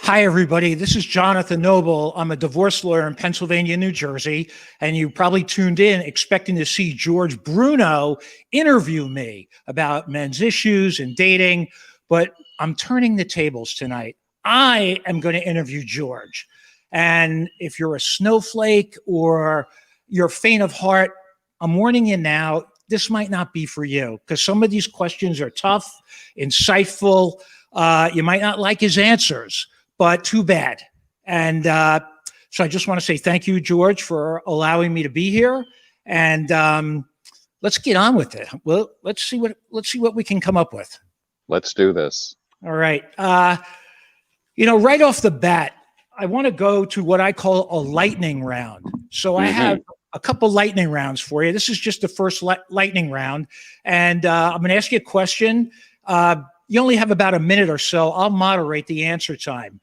Hi, everybody. This is Jonathan Noble. I'm a divorce lawyer in Pennsylvania, New Jersey, and you probably tuned in expecting to see George Bruno interview me about men's issues and dating, but I'm turning the tables tonight. I am going to interview George. And if you're a snowflake or you're faint of heart, I'm warning you now, this might not be for you because some of these questions are tough, insightful. You might not like his answers, but too bad. And so I just want to say thank you, George, for allowing me to be here. And let's get on with it. Well, let's see what we can come up with. Let's do this. All right. Right off the bat, I want to go to what I call a lightning round. So I have a couple lightning rounds for you. This is just the first lightning round. And I'm going to ask you a question. You only have about a minute or so. I'll moderate the answer time.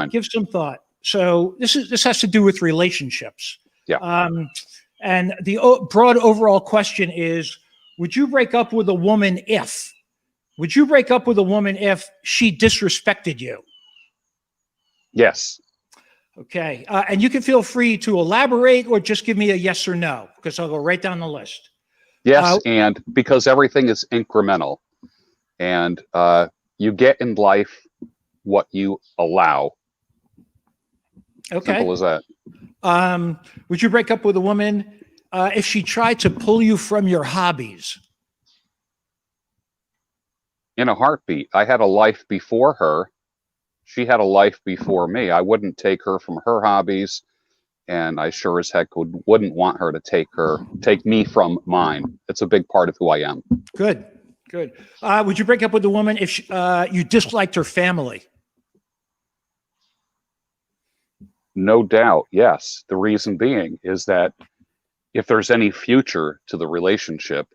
Give some thought. So this has to do with relationships. Yeah. And the broad overall question is, would you break up with a woman if? Would you break up with a woman if she disrespected you? Yes. Okay. And you can feel free to elaborate or just give me a yes or no, because I'll go right down the list. Yes, and because everything is incremental. And you get in life what you allow. Okay. Simple as that. Would you break up with a woman if she tried to pull you from your hobbies? In a heartbeat. I had a life before her. She had a life before me. I wouldn't take her from her hobbies, and I sure as heck wouldn't want her to take me from mine. It's a big part of who I am. Good. Would you break up with a woman if you disliked her family? No doubt, yes. The reason being is that if there's any future to the relationship,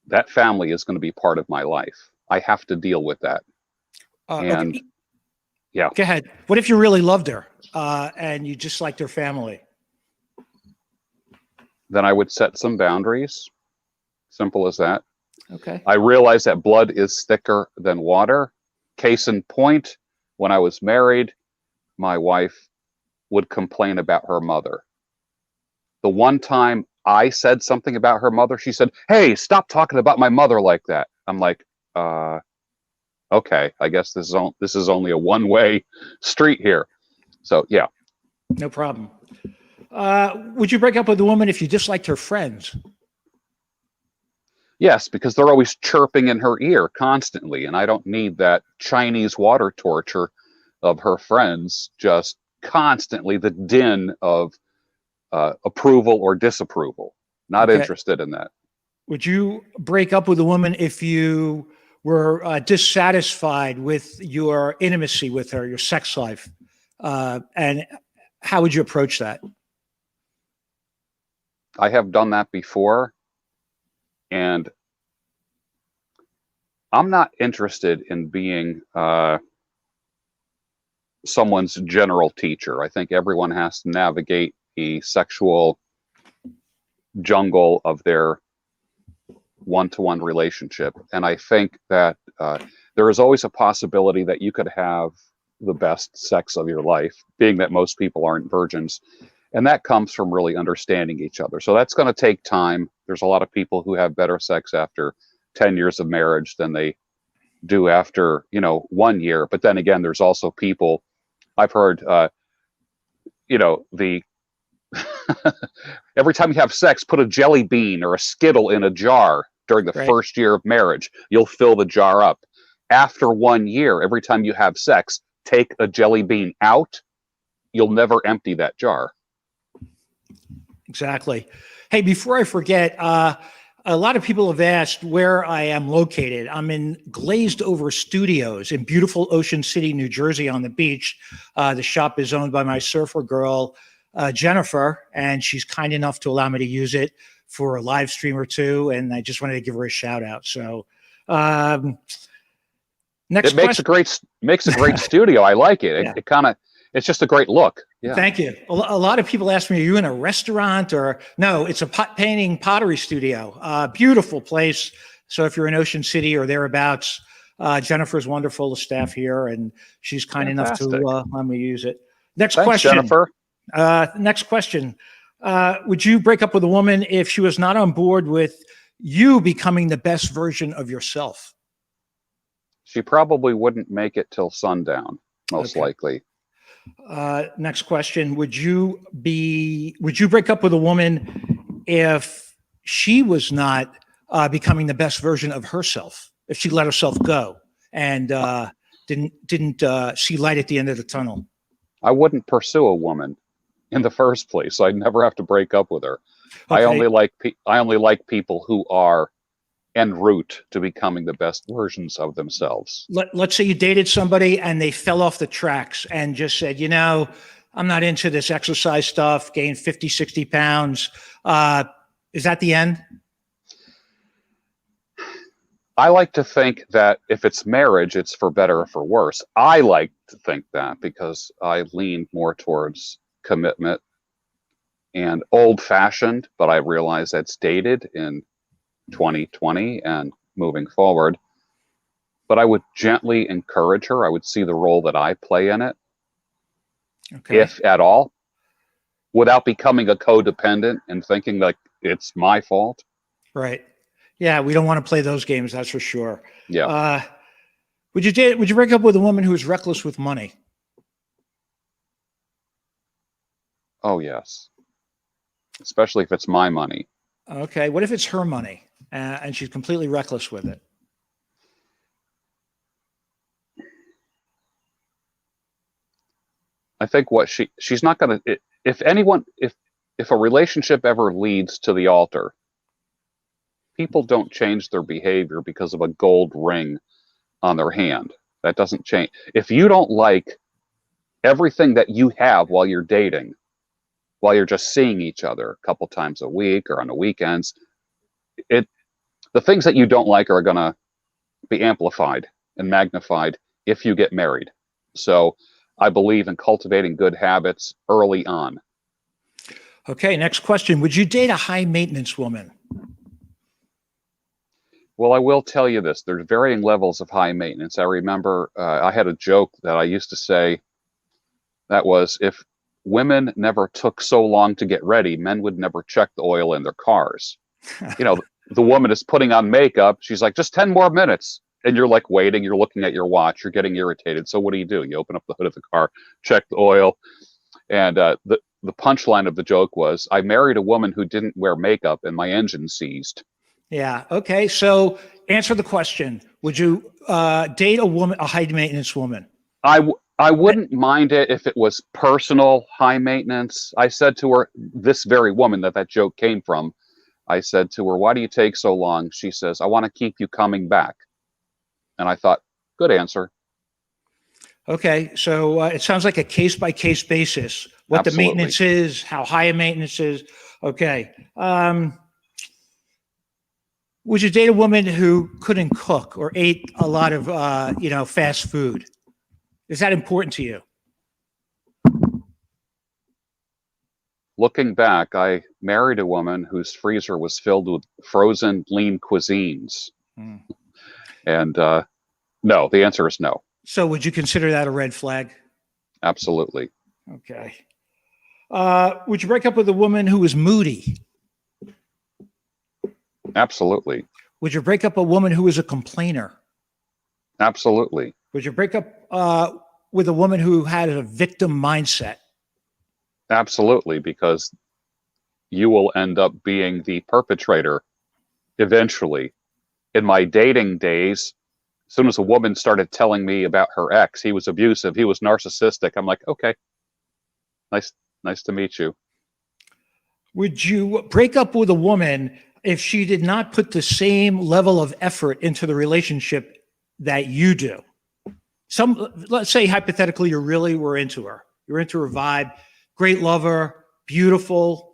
that family is going to be part of my life. I have to deal with that. Okay. Yeah. Go ahead. What if you really loved her and you disliked her family? Then I would set some boundaries. Simple as that. Okay. I realize that blood is thicker than water. Case in point, when I was married, my wife would complain about her mother. The one time I said something about her mother, she said, "Hey, stop talking about my mother like that." I'm like, okay, I guess this is only a one-way street here. So, yeah. No problem. Would you break up with a woman if you disliked her friends? Yes, because they're always chirping in her ear constantly, and I don't need that Chinese water torture of her friends, just constantly the din of approval or disapproval. Not interested in that. Would you break up with a woman if you were dissatisfied with your intimacy with her, your sex life? And how would you approach that? I have done that before. And I'm not interested in being someone's general teacher. I think everyone has to navigate the sexual jungle of their one-to-one relationship. And I think that there is always a possibility that you could have the best sex of your life, being that most people aren't virgins. And that comes from really understanding each other. So that's going to take time. There's a lot of people who have better sex after 10 years of marriage than they do after, 1 year. But then again, there's also people I've heard, every time you have sex, put a jelly bean or a Skittle in a jar during the first year of marriage. You'll fill the jar up. After 1 year, every time you have sex, take a jelly bean out. You'll never empty that jar. Exactly. Hey, before I forget, a lot of people have asked where I am located. I'm in Glazed Over Studios in beautiful Ocean City, New Jersey on the beach. The shop is owned by my surfer girl, Jennifer, and she's kind enough to allow me to use it for a live stream or two. And I just wanted to give her a shout out. So next question. Makes a great studio. I like it. Yeah. It's just a great look. Yeah. Thank you. A lot of people ask me, are you in a restaurant or no, it's a painting pottery studio. Beautiful place. So if you're in Ocean City or thereabouts, Jennifer's wonderful, the staff here, and she's kind enough to let me use it. Next Thanks, question. Jennifer. Next question. Would you break up with a woman if she was not on board with you becoming the best version of yourself? She probably wouldn't make it till sundown, most likely. Next question. Would you break up with a woman if she was not becoming the best version of herself? If she let herself go and didn't see light at the end of the tunnel? I wouldn't pursue a woman in the first place, so I'd never have to break up with her. Okay. I only like people who are en route to becoming the best versions of themselves. Let's say you dated somebody and they fell off the tracks and just said, I'm not into this exercise stuff, gained 50, 60 pounds. Is that the end? I like to think that if it's marriage, it's for better or for worse. I like to think that because I lean more towards commitment and old-fashioned, but I realize that's dated in 2020 and moving forward. But I would gently encourage her. I would see the role that I play in it, if at all, without becoming a codependent and thinking like it's my fault. Right. Yeah, we don't want to play those games, that's for sure. Yeah. Would you break up with a woman who is reckless with money? Oh, yes. Especially if it's my money. Okay. What if it's her money and she's completely reckless with it? I think she's not going to, if a relationship ever leads to the altar, people don't change their behavior because of a gold ring on their hand. That doesn't change. If you don't like everything that you have while you're dating, while you're just seeing each other a couple times a week or on the weekends, the things that you don't like are going to be amplified and magnified if you get married. So I believe in cultivating good habits early on. Okay, next question. Would you date a high maintenance woman? Well, I will tell you this. There's varying levels of high maintenance. I remember I had a joke that I used to say that was, if women never took so long to get ready, men would never check the oil in their cars. The woman is putting on makeup. She's like, just 10 more minutes. And you're like waiting. You're looking at your watch. You're getting irritated. So what do? You open up the hood of the car, check the oil. And the punchline of the joke was, I married a woman who didn't wear makeup and my engine seized. Yeah. Okay. So answer the question. Would you date a high maintenance woman? I wouldn't mind it if it was personal high maintenance. I said to her, this very woman that joke came from, I said to her, why do you take so long? She says, I want to keep you coming back. And I thought, good answer. Okay. So it sounds like a case-by-case basis, what Absolutely. The maintenance is, how high a maintenance is. Okay. Would you date a woman who couldn't cook or ate a lot of, fast food? Is that important to you? Looking back, I married a woman whose freezer was filled with frozen lean cuisines. And no, the answer is no. So would you consider that a red flag? Absolutely. Okay. Would you break up with a woman who was moody? Absolutely. Would you break up a woman who was a complainer? Absolutely. Would you break up with a woman who had a victim mindset? Absolutely, because you will end up being the perpetrator eventually. In my dating days, as soon as a woman started telling me about her ex, he was abusive, he was narcissistic, I'm like, okay, nice to meet you. Would you break up with a woman if she did not put the same level of effort into the relationship that you do? Let's say hypothetically you really were into her. You're into her vibe, great lover, beautiful,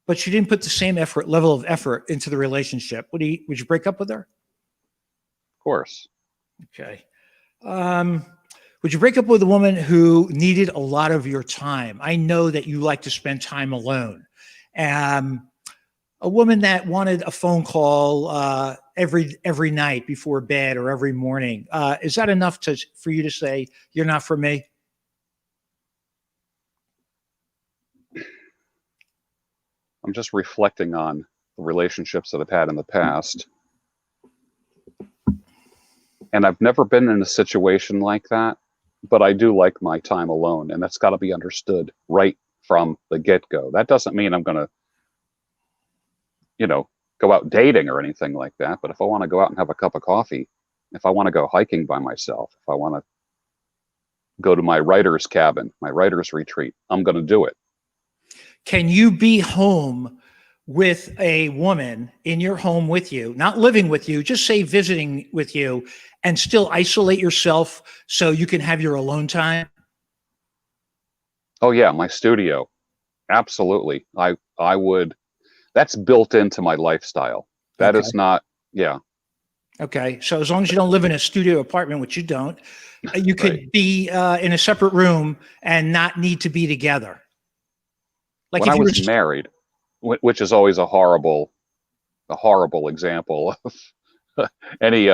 but she didn't put the same level of effort into the relationship. Would you break up with her? Of course. Okay. Would you break up with a woman who needed a lot of your time? I know that you like to spend time alone. A woman that wanted a phone call every night before bed or every morning. Is that enough for you to say you're not for me? I'm just reflecting on the relationships that I've had in the past. And I've never been in a situation like that, but I do like my time alone. And that's got to be understood right from the get-go. That doesn't mean I'm going to, go out dating or anything like that. But if I want to go out and have a cup of coffee, if I want to go hiking by myself, if I want to go to my writer's cabin, my writer's retreat, I'm going to do it. Can you be home with a woman in your home with you, not living with you, just say visiting with you, and still isolate yourself so you can have your alone time? Oh yeah, my studio. Absolutely. I would, that's built into my lifestyle. That Okay. is not, yeah. Okay. So as long as you don't live in a studio apartment, which you don't, you could Right. be in a separate room and not need to be together. Like When if I you were, was married, which is always a horrible example of any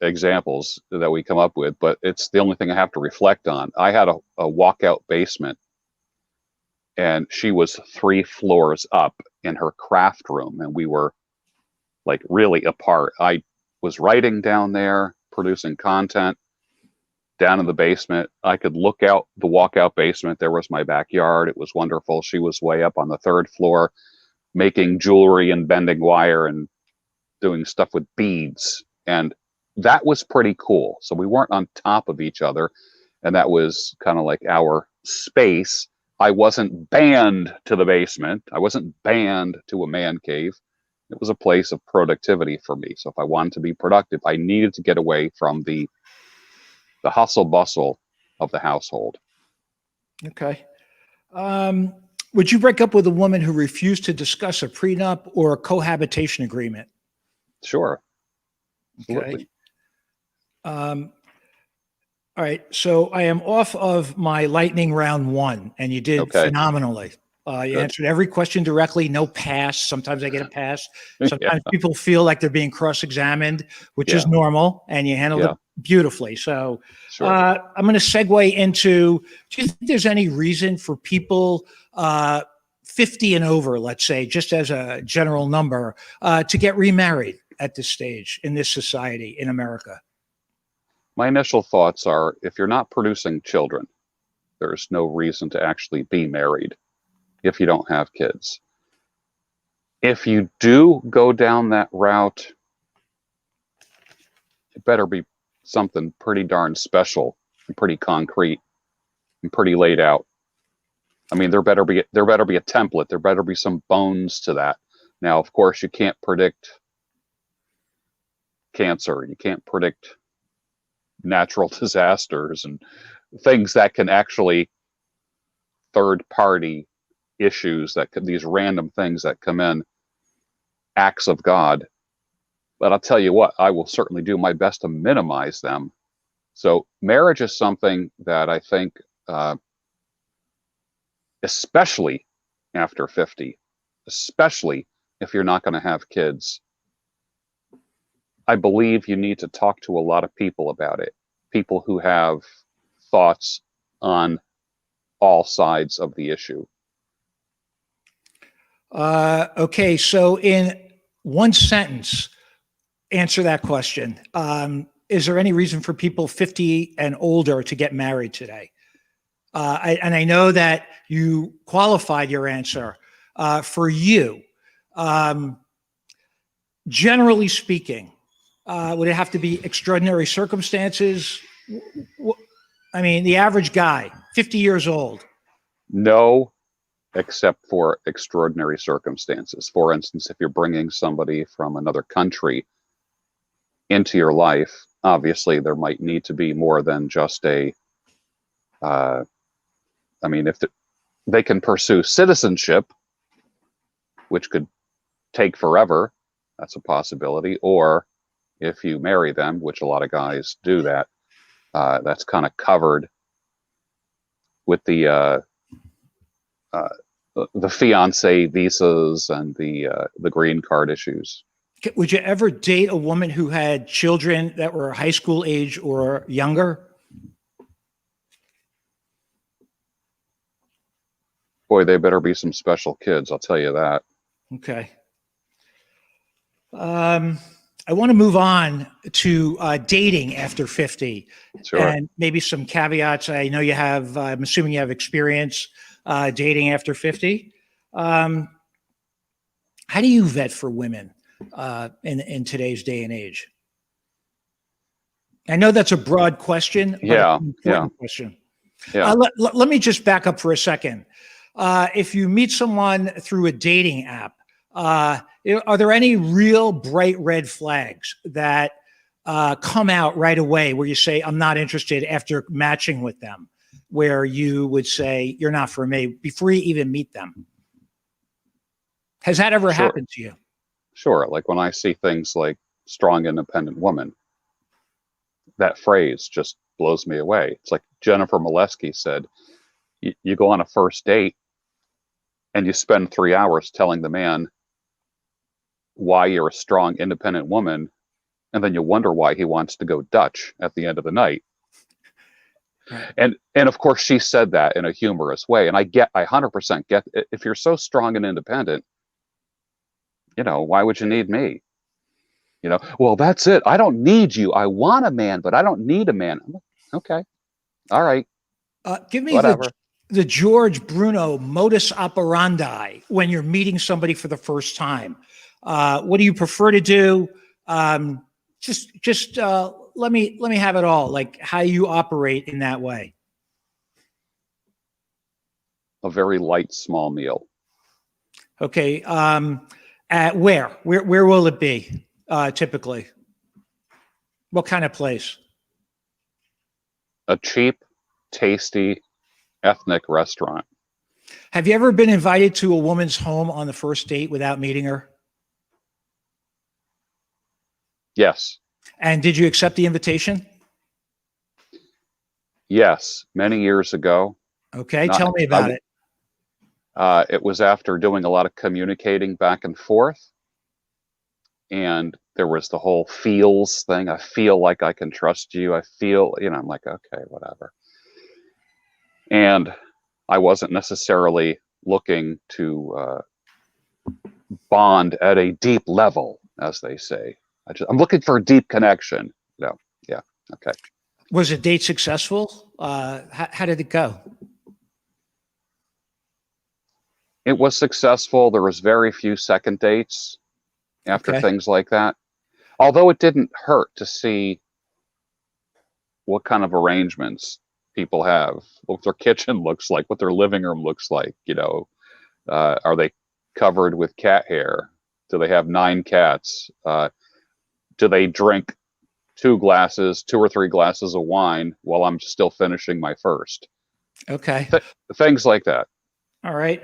examples that we come up with, but it's the only thing I have to reflect on. I had a walkout basement, and she was 3 floors up in her craft room, and we were like really apart. I was writing down there, producing content down in the basement. I could look out the walkout basement. There was my backyard. It was wonderful. She was way up on the 3rd floor making jewelry and bending wire and doing stuff with beads. And that was pretty cool. So we weren't on top of each other. And that was kind of like our space. I wasn't banned to the basement. I wasn't banned to a man cave. It was a place of productivity for me. So if I wanted to be productive, I needed to get away from the hustle bustle of the household. okay. Would you break up with a woman who refused to discuss a prenup or a cohabitation agreement? Sure, Okay. absolutely. All right. So I am off of my lightning round 1, and you did Okay, phenomenally. You good. answered every question directly, no pass. Sometimes I get a pass. Yeah, Sometimes people feel like they're being cross-examined, which is yeah, normal, and you handled it yeah, beautifully. So sure. I'm going to segue into, do you think there's any reason for people 50 and over, let's say, just as a general number, to get remarried at this stage in this society in America? My initial thoughts are, if you're not producing children, there's no reason to actually be married if you don't have kids. If you do go down that route, it better be something pretty darn special and pretty concrete and pretty laid out. I mean, there better be a template. There better be some bones to that. Now, of course, you can't predict cancer. You can't predict natural disasters and things that can actually third party issues that could, these random things that come in, acts of God. But I'll tell you what, I will certainly do my best to minimize them. So marriage is something that I think, especially after 50, especially if you're not going to have kids, I believe you need to talk to a lot of people about it. People who have thoughts on all sides of the issue. Okay, so in one sentence, answer that question. Is there any reason for people 50 and older to get married today? And I know that you qualified your answer. For you, um, generally speaking, would it have to be extraordinary circumstances? I mean, the average guy, 50 years old. No, except for extraordinary circumstances. For instance, if you're bringing somebody from another country into your life, obviously there might need to be more than just uh, I mean, if they can pursue citizenship, which could take forever, that's a possibility. Or if you marry them, which a lot of guys do that, that's kind of covered with uh, the fiance visas and the green card issues. Would you ever date a woman who had children that were high school age or younger? Boy, they better be some special kids, I'll tell you that. Okay. I want to move on to dating after 50 Sure. and maybe some caveats. I know you have, I'm assuming you have experience dating after 50. How do you vet for women in today's day and age? I know that's a broad question, but Yeah, it's an yeah, important question. yeah. Let me just back up for a second. If you meet someone through a dating app, are there any real bright red flags that come out right away where you say, I'm not interested after matching with them, where you would say, you're not for me before you even meet them? Has that ever Sure, happened to you? sure. Like when I see things like strong, independent woman, that phrase just blows me away. It's like Jennifer Molesky said, you go on a first date and you spend 3 hours telling the man why you're a strong, independent woman, and then you wonder why he wants to go Dutch at the end of the night. Right. And of course she said that in a humorous way. And I 100% get, if you're so strong and independent, why would you need me? Well, that's it. I don't need you. I want a man, but I don't need a man. I'm like, okay. All right. Give me Whatever. the George Bruno modus operandi when you're meeting somebody for the first time. What do you prefer to do? Just let me have it all. Like how you operate in that way. A very light, small meal. Okay. At where will it be? Typically, what kind of place? A cheap, tasty, ethnic restaurant. Have you ever been invited to a woman's home on the first date without meeting her? Yes. And did you accept the invitation? Yes. Many years ago. Okay. Not, Tell me about it. It was after doing a lot of communicating back and forth. And there was the whole feels thing. I feel like I can trust you. I feel, I'm like, okay, whatever. And I wasn't necessarily looking to bond at a deep level, as they say. I'm looking for a deep connection. No, yeah, okay. Was the date successful? How did it go? It was successful. There was very few second dates after Okay. things like that. Although it didn't hurt to see what kind of arrangements people have, what their kitchen looks like, what their living room looks like. Are they covered with cat hair? Do they have 9 cats? Do they drink 2 or 3 glasses of wine while I'm still finishing my first? Okay. Things like that. All right.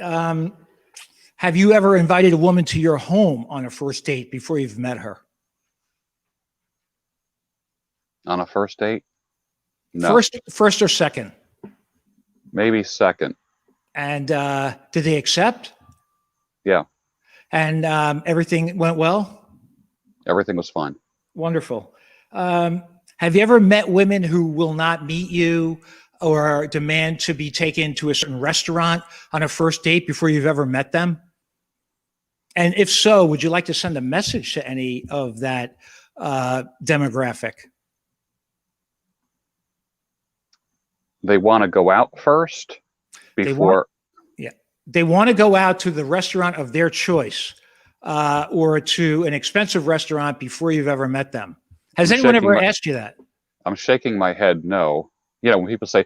Have you ever invited a woman to your home on a first date before you've met her? On a first date? No. First or second? Maybe second. And did they accept? Yeah. And everything went well? Everything was fine. Wonderful. Have you ever met women who will not meet you or demand to be taken to a certain restaurant on a first date before you've ever met them? And if so, would you like to send a message to any of that demographic? They want to go out first before. They want to go out to the restaurant of their choice or to an expensive restaurant before you've ever met them. Has anyone ever asked you that? I'm shaking my head no. When people say,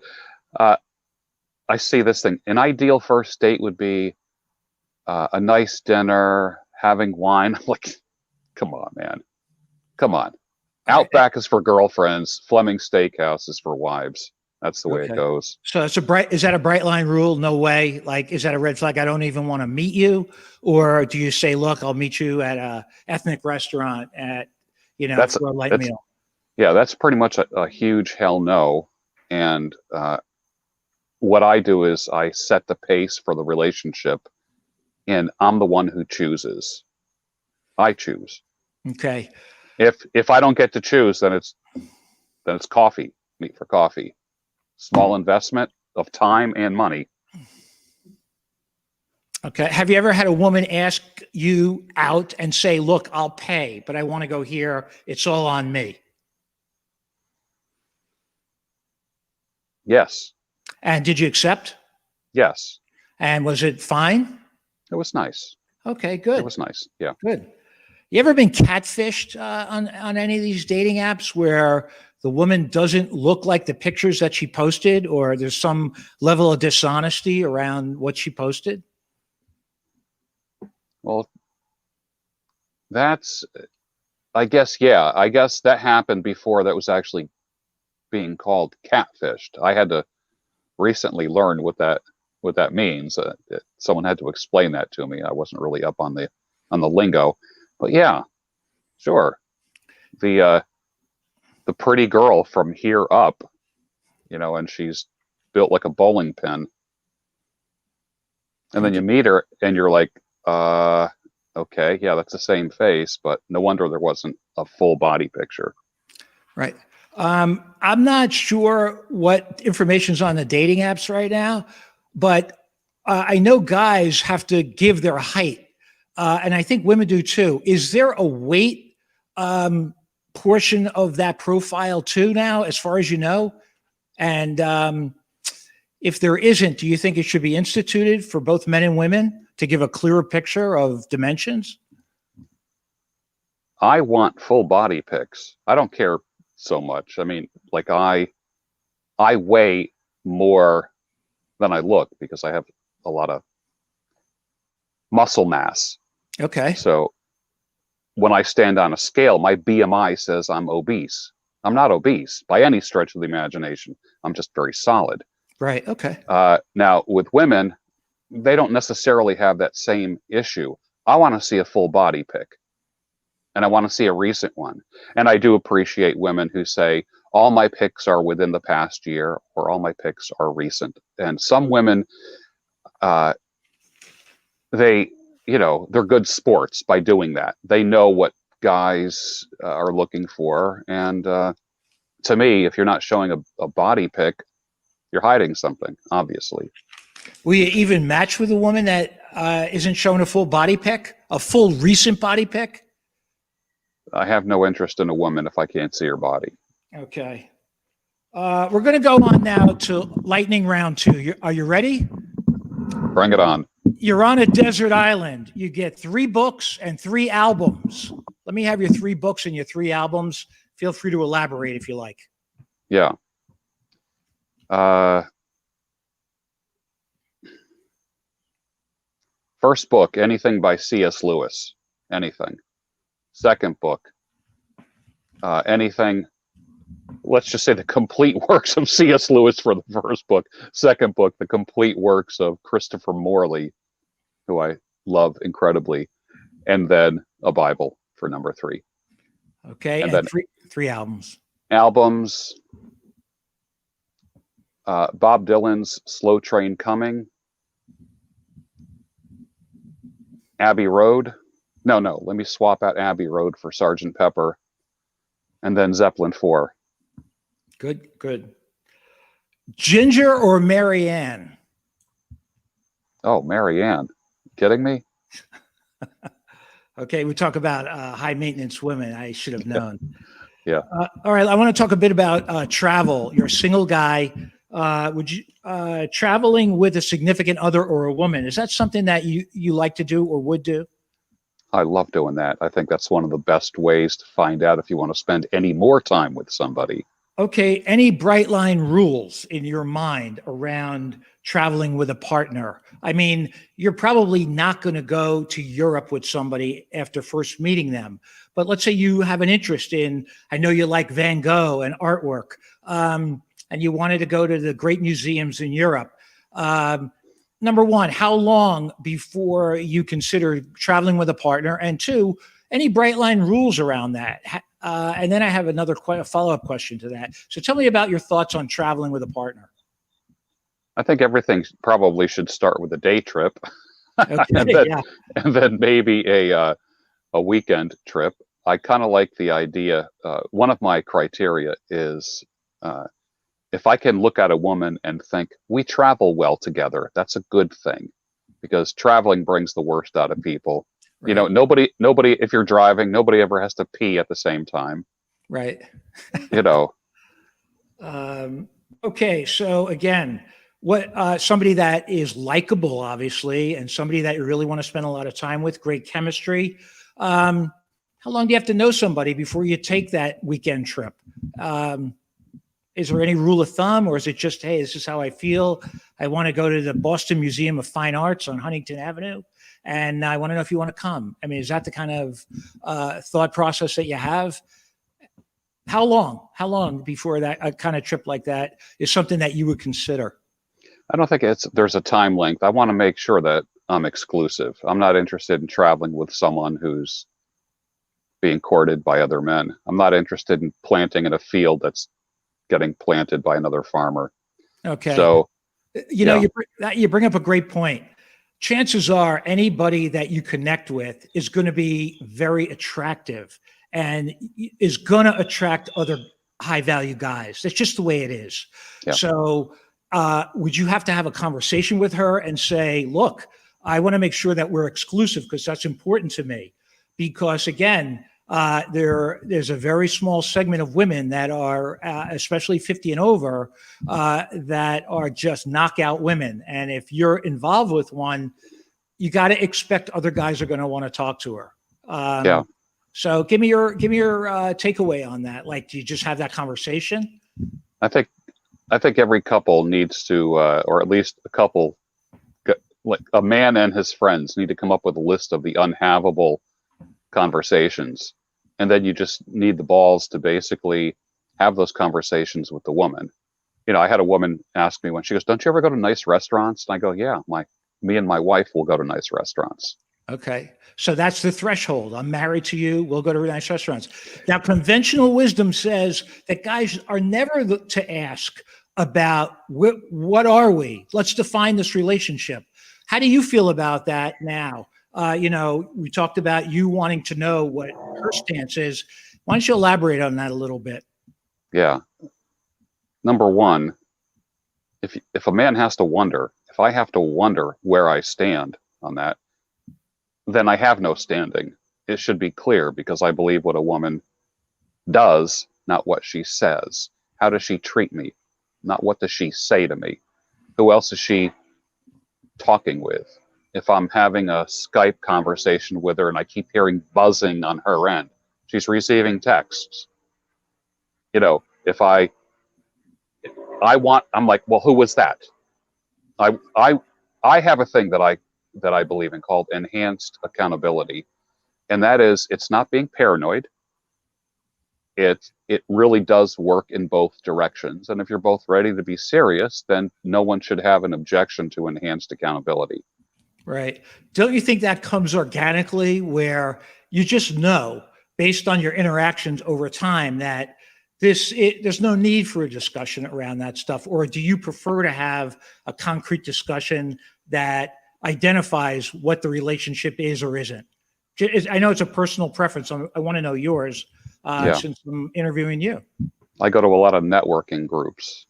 I see this thing, an ideal first date would be a nice dinner, having wine. I'm like, come on, man. Come on. Outback is for girlfriends. Fleming Steakhouse is for wives. That's the way it goes. So is that a bright line rule? No way. Like, is that a red flag? I don't even want to meet you. Or do you say, look, I'll meet you at a ethnic restaurant for a light meal? Yeah, that's pretty much a huge hell no. And what I do is I set the pace for the relationship, and I'm the one who chooses. I choose. Okay. If I don't get to choose, then it's coffee, meat for coffee. Small investment of time and money. Okay. Have you ever had a woman ask you out and say, look, I'll pay, but I want to go here. It's all on me. Yes. And did you accept? Yes. And was it fine? It was nice. Okay, It good. was nice. Yeah. Good. You ever been catfished on any of these dating apps where the woman doesn't look like the pictures that she posted, or there's some level of dishonesty around what she posted? Well, that's, I guess, yeah. I guess that happened before that was actually being called catfished. I had to recently learn what that means. Someone had to explain that to me. I wasn't really up on the lingo, but yeah, sure. The pretty girl from here up, and she's built like a bowling pin, and then you meet her and you're like, okay, yeah, that's the same face, but no wonder there wasn't a full body picture. Right. I'm not sure what information's on the dating apps right now, but I know guys have to give their height, and I think women do too. Is there a weight portion of that profile too now, as far as you know? And if there isn't, do you think it should be instituted for both men and women to give a clearer picture of dimensions? I want full body pics. I don't care so much. I mean, like I weigh more than I look because I have a lot of muscle mass. Okay. So when I stand on a scale, my BMI says I'm obese. I'm not obese by any stretch of the imagination. I'm just very solid. Right. Okay. Now with women, they don't necessarily have that same issue. I want to see a full body pic. And I want to see a recent one. And I do appreciate women who say, all my pics are within the past year, or all my pics are recent. And some women, they're good sports by doing that. They know what guys are looking for. And to me, if you're not showing a body pic, you're hiding something, obviously. Will you even match with a woman that isn't showing a full body pic, a full recent body pic? I have no interest in a woman if I can't see her body. Okay. We're going to go on now to lightning round 2. Are you ready? Bring it on. You're on a desert island. You get 3 books and 3 albums. Let me have your 3 books and your 3 albums. Feel free to elaborate if you like. Yeah. First book, anything by C.S. Lewis. Anything. Second book, anything, let's just say the complete works of C.S. Lewis for the first book. Second book, the complete works of Christopher Morley, who I love incredibly. And then a Bible for number 3. Okay, and then 3 albums. Albums, Bob Dylan's Slow Train Coming, Abbey Road. No, let me swap out Abbey Road for Sgt. Pepper, and then Zeppelin 4. Good. Ginger or Marianne? Oh, Marianne. Kidding me? Okay, we talk about high maintenance women. I should have known. Yeah. All right, I want to talk a bit about travel. You're a single guy. Would you traveling with a significant other or a woman, is that something that you like to do or would do? I love doing that. I think that's one of the best ways to find out if you want to spend any more time with somebody. Okay, any bright line rules in your mind around traveling with a partner? I mean, you're probably not going to go to Europe with somebody after first meeting them. But let's say you have an interest in, I know you like Van Gogh and artwork, and you wanted to go to the great museums in Europe. Number one, how long before you consider traveling with a partner? And 2, any bright line rules around that? And then I have another follow-up question to that. So tell me about your thoughts on traveling with a partner. I think everything probably should start with a day trip, Okay, and then maybe a weekend trip. I kind of like the idea. One of my criteria is if I can look at a woman and think we travel well together, that's a good thing, because traveling brings the worst out of people. You know, Right. nobody, if you're driving, nobody ever has to pee at the same time. Right. You know, Okay, so again, what somebody that is likable, obviously, and somebody that you really want to spend a lot of time with, great chemistry. How long do you have to know somebody before you take that weekend trip? Um, is there any rule of thumb, or is it just, hey, this is how I feel? I want to go to the Boston Museum of Fine Arts on Huntington Avenue, and I want to know if you want to come. I mean, is that the kind of thought process that you have? How long? How long before that a kind of trip like that is something that you would consider? I don't think there's a time length. I want to make sure that I'm exclusive. I'm not interested in traveling with someone who's being courted by other men. I'm not interested in planting in a field that's getting planted by another farmer. Okay. So, You know, yeah, you bring up a great point. Chances are anybody that you connect with is going to be very attractive and is going to attract other high value guys. That's just the way it is. yeah. So, would you have to have a conversation with her and say, look, I want to make sure that we're exclusive because that's important to me? Because again, there's a very small segment of women that are, especially 50 and over, that are just knockout women. And if you're involved with one, you got to expect other guys are going to want to talk to her. Yeah. So give me your takeaway on that. Like, do you just have that conversation? I think I think every couple needs to, or at least a couple, like a man and his friends, need to come up with a list of the unhavable conversations, and then you just need the balls to basically have those conversations with the woman. You know, I had a woman ask me when she goes, "Don't you ever go to nice restaurants?" And I go, "Yeah, me and my wife will go to nice restaurants." Okay. So that's the threshold. I'm married to you. We'll go to nice restaurants. Now, conventional wisdom says that guys are never to ask about what are we? Let's define this relationship. How do you feel about that now? We talked about you wanting to know what her stance is. Why don't you elaborate on that a little bit? Yeah. Number one, if a man has to wonder, if I have to wonder where I stand on that, then I have no standing. It should be clear, because I believe what a woman does, not what she says. How does she treat me? Not what does she say to me? Who else is she talking with? If I'm having a Skype conversation with her and I keep hearing buzzing on her end, she's receiving texts. You know, if I'm like, well, who was that? I I I have a thing that I believe in called enhanced accountability, and that is, it's not being paranoid. It really does work in both directions, and if you're both ready to be serious, then no one should have an objection to enhanced accountability. Right. Don't you think that comes organically where you just know based on your interactions over time that there's no need for a discussion around that stuff? Or do you prefer to have a concrete discussion that identifies what the relationship is or isn't? I know it's a personal preference. I want to know yours Yeah, since I'm interviewing you. I go to a lot of networking groups,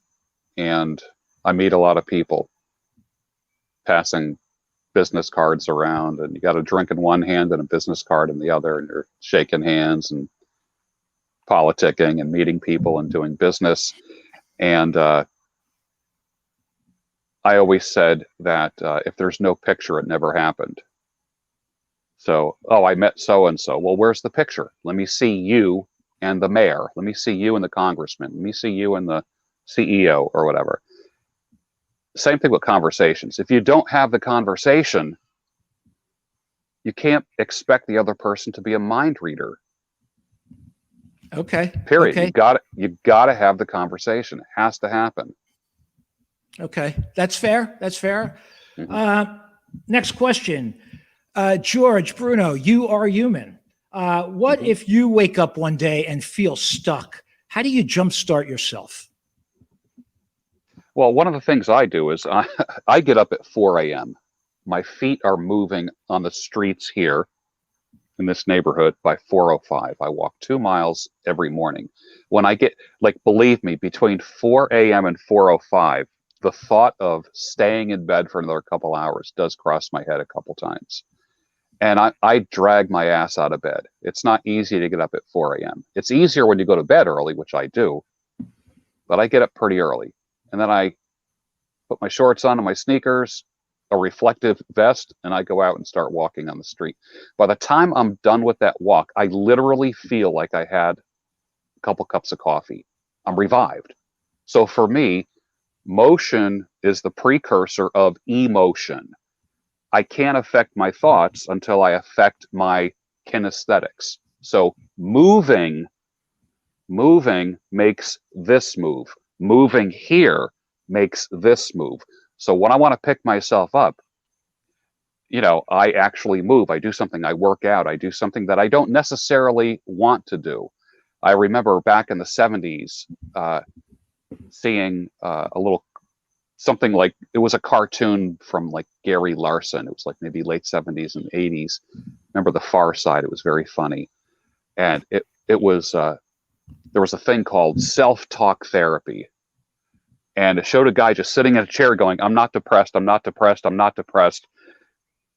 and I meet a lot of people, passing business cards around, and you got a drink in one hand and a business card in the other, and you're shaking hands and politicking and meeting people and doing business. And I always said that if there's no picture, it never happened. So, oh, I met so and so. Well, where's the picture? Let me see you and the mayor. Let me see you and the congressman. Let me see you and the CEO or whatever. Same thing with conversations. If you don't have the conversation, you can't expect the other person to be a mind reader. Okay. Period. Okay. You got to have the conversation. It has to happen. Okay. That's fair. That's fair. Mm-hmm. Next question. George, Bruno, you are human. What Mm-hmm. if you wake up one day and feel stuck? How do you jumpstart yourself? Well, one of the things I do is I get up at 4 a.m. My feet are moving on the streets here. in this neighborhood by 4:05. I walk 2 miles every morning. When I get, like, believe me, between 4 a.m. and 4:05, the thought of staying in bed for another couple hours does cross my head a couple times. And I drag my ass out of bed. It's not easy to get up at 4 a.m. It's easier when you go to bed early, which I do, but I get up pretty early. And then I put my shorts on and my sneakers, a reflective vest, and I go out and start walking on the street. By the time I'm done with that walk, I literally feel like I had a couple cups of coffee. I'm revived. So for me, motion is the precursor of emotion. I can't affect my thoughts until I affect my kinesthetics. So moving makes this move. Moving here makes this move. So when I want to pick myself up, I actually move. I do something. I work out. I do something that I don't necessarily want to do. I remember back in the 70s seeing a little something like, it was a cartoon from like Gary Larson. It was like maybe late 70s and 80s. Remember The Far Side? It was very funny. And it was there was a thing called self-talk therapy. And it showed a guy just sitting in a chair going, I'm not depressed, I'm not depressed, I'm not depressed.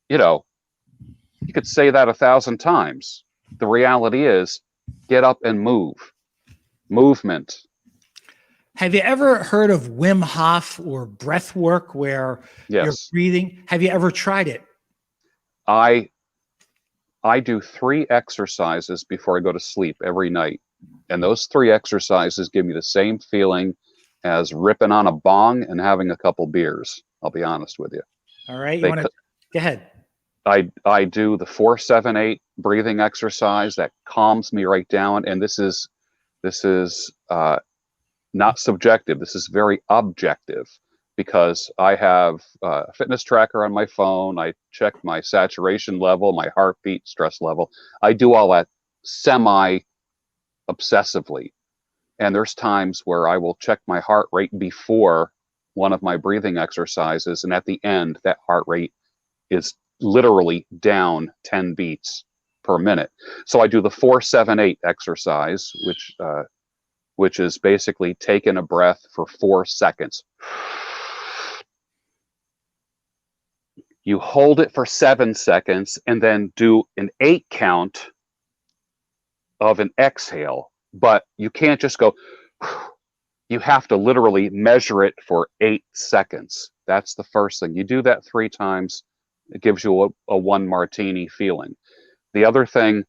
You could say that 1,000 times. The reality is, get up and move. Movement. Have you ever heard of Wim Hof or breath work where you're Yes. breathing? Have you ever tried it? I do 3 exercises before I go to sleep every night. And those 3 exercises give me the same feeling as ripping on a bong and having a couple beers. I'll be honest with you. All right. You want to go ahead? I do the 4-7-8 breathing exercise that calms me right down. And this is not subjective. This is very objective, because I have a fitness tracker on my phone. I check my saturation level, my heartbeat, stress level. I do all that semi-obsessively. And there's times where I will check my heart rate before one of my breathing exercises. And at the end, that heart rate is literally down 10 beats per minute. So I do the 4-7-8 exercise, which is basically taking a breath for 4 seconds. You hold it for 7 seconds and then do an 8 count of an exhale. But you can't just go, you have to literally measure it for 8 seconds. That's the first thing. You do that 3 times, it gives you a 1 martini feeling. The other thing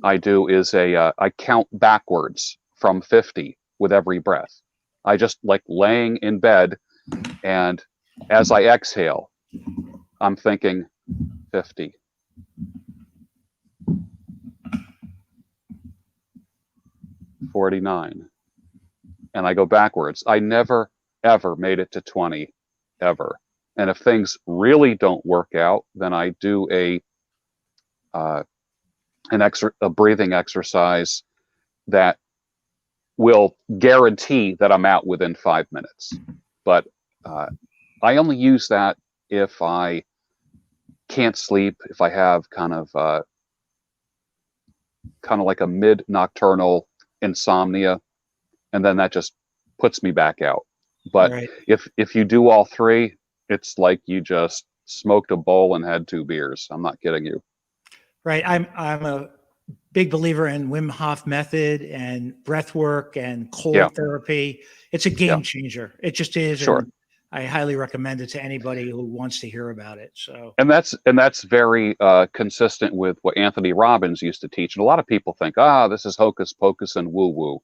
I do is I count backwards from 50 with every breath. I just like laying in bed, and as I exhale, I'm thinking 50. 49. And I go backwards. I never, ever made it to 20, ever. And if things really don't work out, then I do a breathing exercise that will guarantee that I'm out within 5 minutes. But I only use that if I can't sleep, if I have kind of like a mid-nocturnal insomnia, and then that just puts me back out. But Right. if you do all 3, it's like you just smoked a bowl and had 2 beers. I'm not kidding you. Right. I'm a big believer in Wim Hof method and breath work and cold therapy. It's a game changer. It just is. Sure. And I highly recommend it to anybody who wants to hear about it. So, and that's very consistent with what Anthony Robbins used to teach. And a lot of people think, this is hocus pocus and woo woo.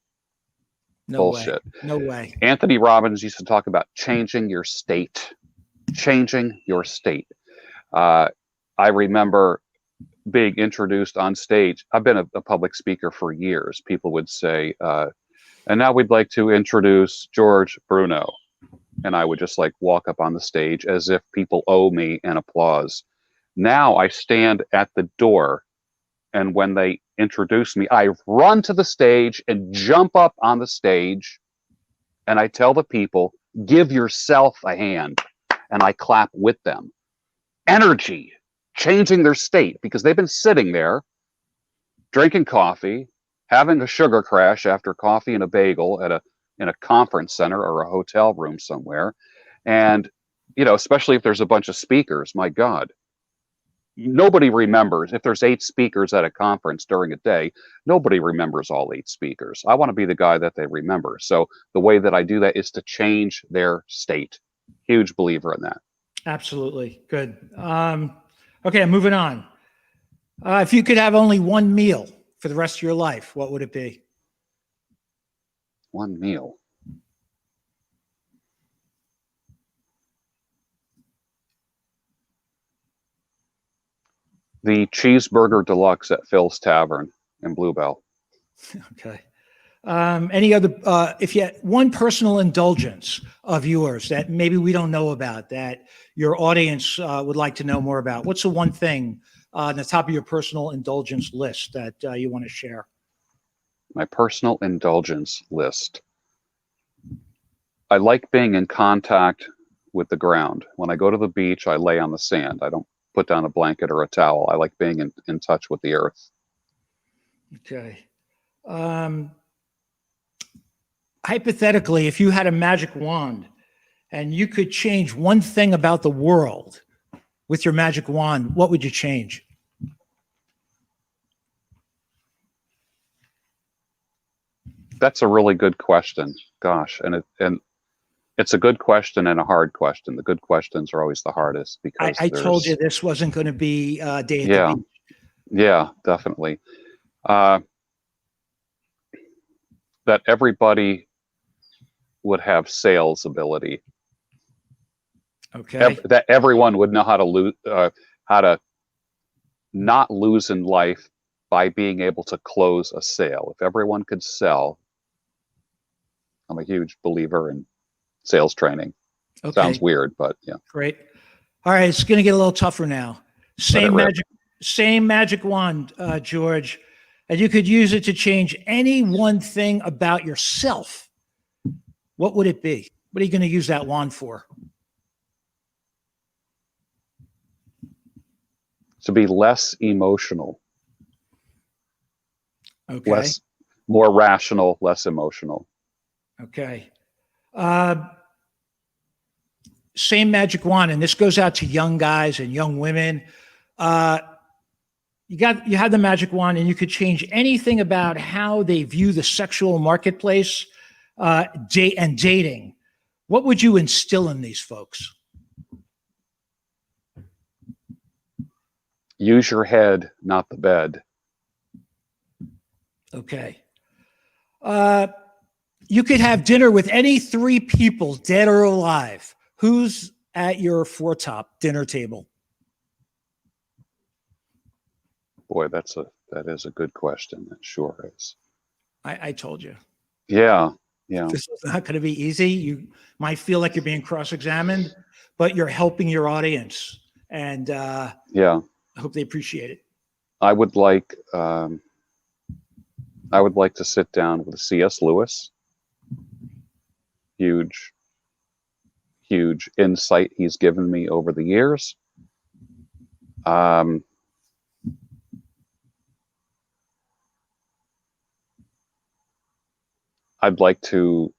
no Bullshit. way. No way. Anthony Robbins used to talk about changing your state. Changing your state. I remember being introduced on stage. I've been a public speaker for years. People would say, and now we'd like to introduce George Bruno. And I would just like walk up on the stage as if people owe me an applause. Now I stand at the door, and when they introduce me, I run to the stage and jump up on the stage, and I tell the people, give yourself a hand, and I clap with them. Energy, changing their state, because they've been sitting there drinking coffee, having a sugar crash after coffee and a bagel in a conference center or a hotel room somewhere. And, especially if there's a bunch of speakers, my God, nobody remembers. If there's 8 speakers at a conference during a day, nobody remembers all 8 speakers. I want to be the guy that they remember. So the way that I do that is to change their state. Huge believer in that. Absolutely. Good. Okay, moving on. If you could have only one meal for the rest of your life, what would it be? One meal. The cheeseburger deluxe at Phil's Tavern in Bluebell. Okay. Any other, if you had one personal indulgence of yours that maybe we don't know about, that your audience would like to know more about, what's the one thing on the top of your personal indulgence list that you want to share? My personal indulgence list. I like being in contact with the ground. When I go to the beach, I lay on the sand. I don't put down a blanket or a towel. I like being in touch with the earth. Okay. Hypothetically, if you had a magic wand and you could change one thing about the world with your magic wand, what would you change? That's a really good question. Gosh, and it's a good question and a hard question. The good questions are always the hardest because I told you this wasn't going to be day at the beach. Yeah, definitely. That everybody would have sales ability. Okay. That everyone would know how to not lose in life by being able to close a sale. If everyone could sell, I'm a huge believer in sales training. Okay. Sounds weird, but yeah. Great. All right, it's going to get a little tougher now. Same magic wand, George, and you could use it to change any one thing about yourself. What would it be? What are you going to use that wand for? To be less emotional. Okay. More rational, less emotional. Okay. Same magic wand, and this goes out to young guys and young women. You had the magic wand, and you could change anything about how they view the sexual marketplace, and dating. What would you instill in these folks? Use your head, not the bed. Okay. You could have dinner with any 3 people, dead or alive. Who's at your foretop dinner table? Boy, that is a good question. That sure is. I told you. Yeah. This is not going to be easy. You might feel like you're being cross-examined, but you're helping your audience, and I hope they appreciate it. I would like to sit down with C.S. Lewis. Huge insight he's given me over the years. I'd like to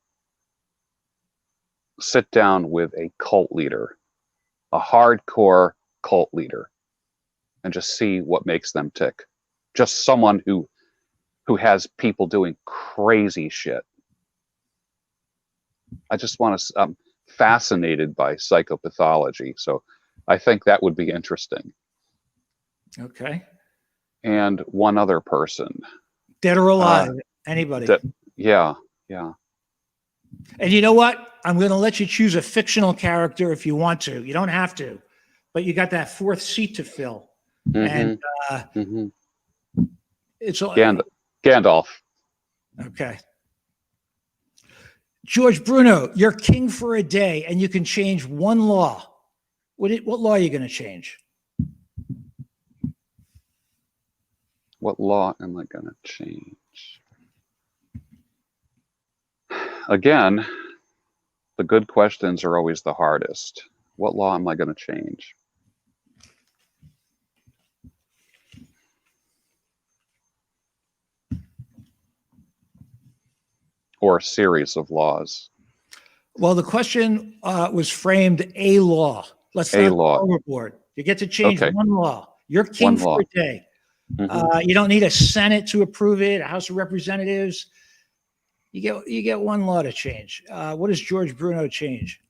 sit down with a cult leader, a hardcore cult leader, and just see what makes them tick. Just someone who has people doing crazy shit. I just want to. I'm fascinated by psychopathology, so I think that would be interesting. Okay. And one other person, dead or alive, anybody. Yeah. And you know what? I'm going to let you choose a fictional character if you want to. You don't have to, but you got that 4th seat to fill. And it's Gandalf. Okay. George Bruno, you're king for a day, and you can change one law. What law are you going to change? What law am I going to change? Again, the good questions are always the hardest. What law am I going to change? or a series of laws? Well, the question was framed a law. Let's A not go law. overboard. You get to change Okay, one law. You're king one for law. a day. Mhm. You don't need a Senate to approve it, a House of Representatives. You get one law to change. What does George Bruno change?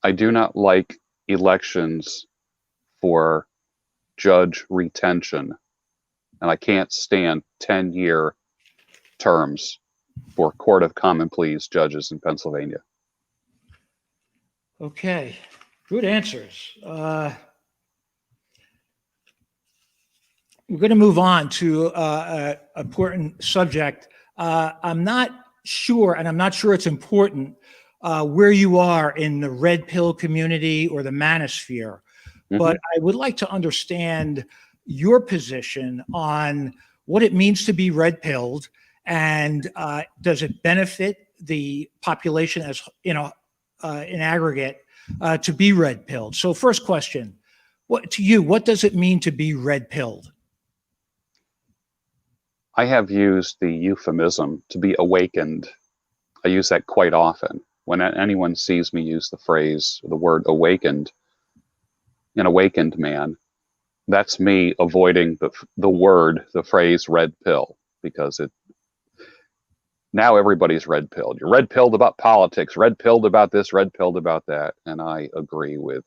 I do not like elections for judge retention, and I can't stand 10-year terms for Court of Common Pleas judges in Pennsylvania. Okay, good answers. We're going to move on to an important subject. I'm not sure, and I'm not sure it's important, where you are in the red pill community or the manosphere, Mhm. but I would like to understand your position on what it means to be red pilled, and does it benefit the population as in aggregate to be red pilled? So, first question: what does it mean to be red pilled? I have used the euphemism to be awakened. I use that quite often. When anyone sees me use the phrase, the word awakened, an awakened man, that's me avoiding the phrase red pill, because now everybody's red pilled. You're red pilled about politics, red pilled about this, red pilled about that. And I agree with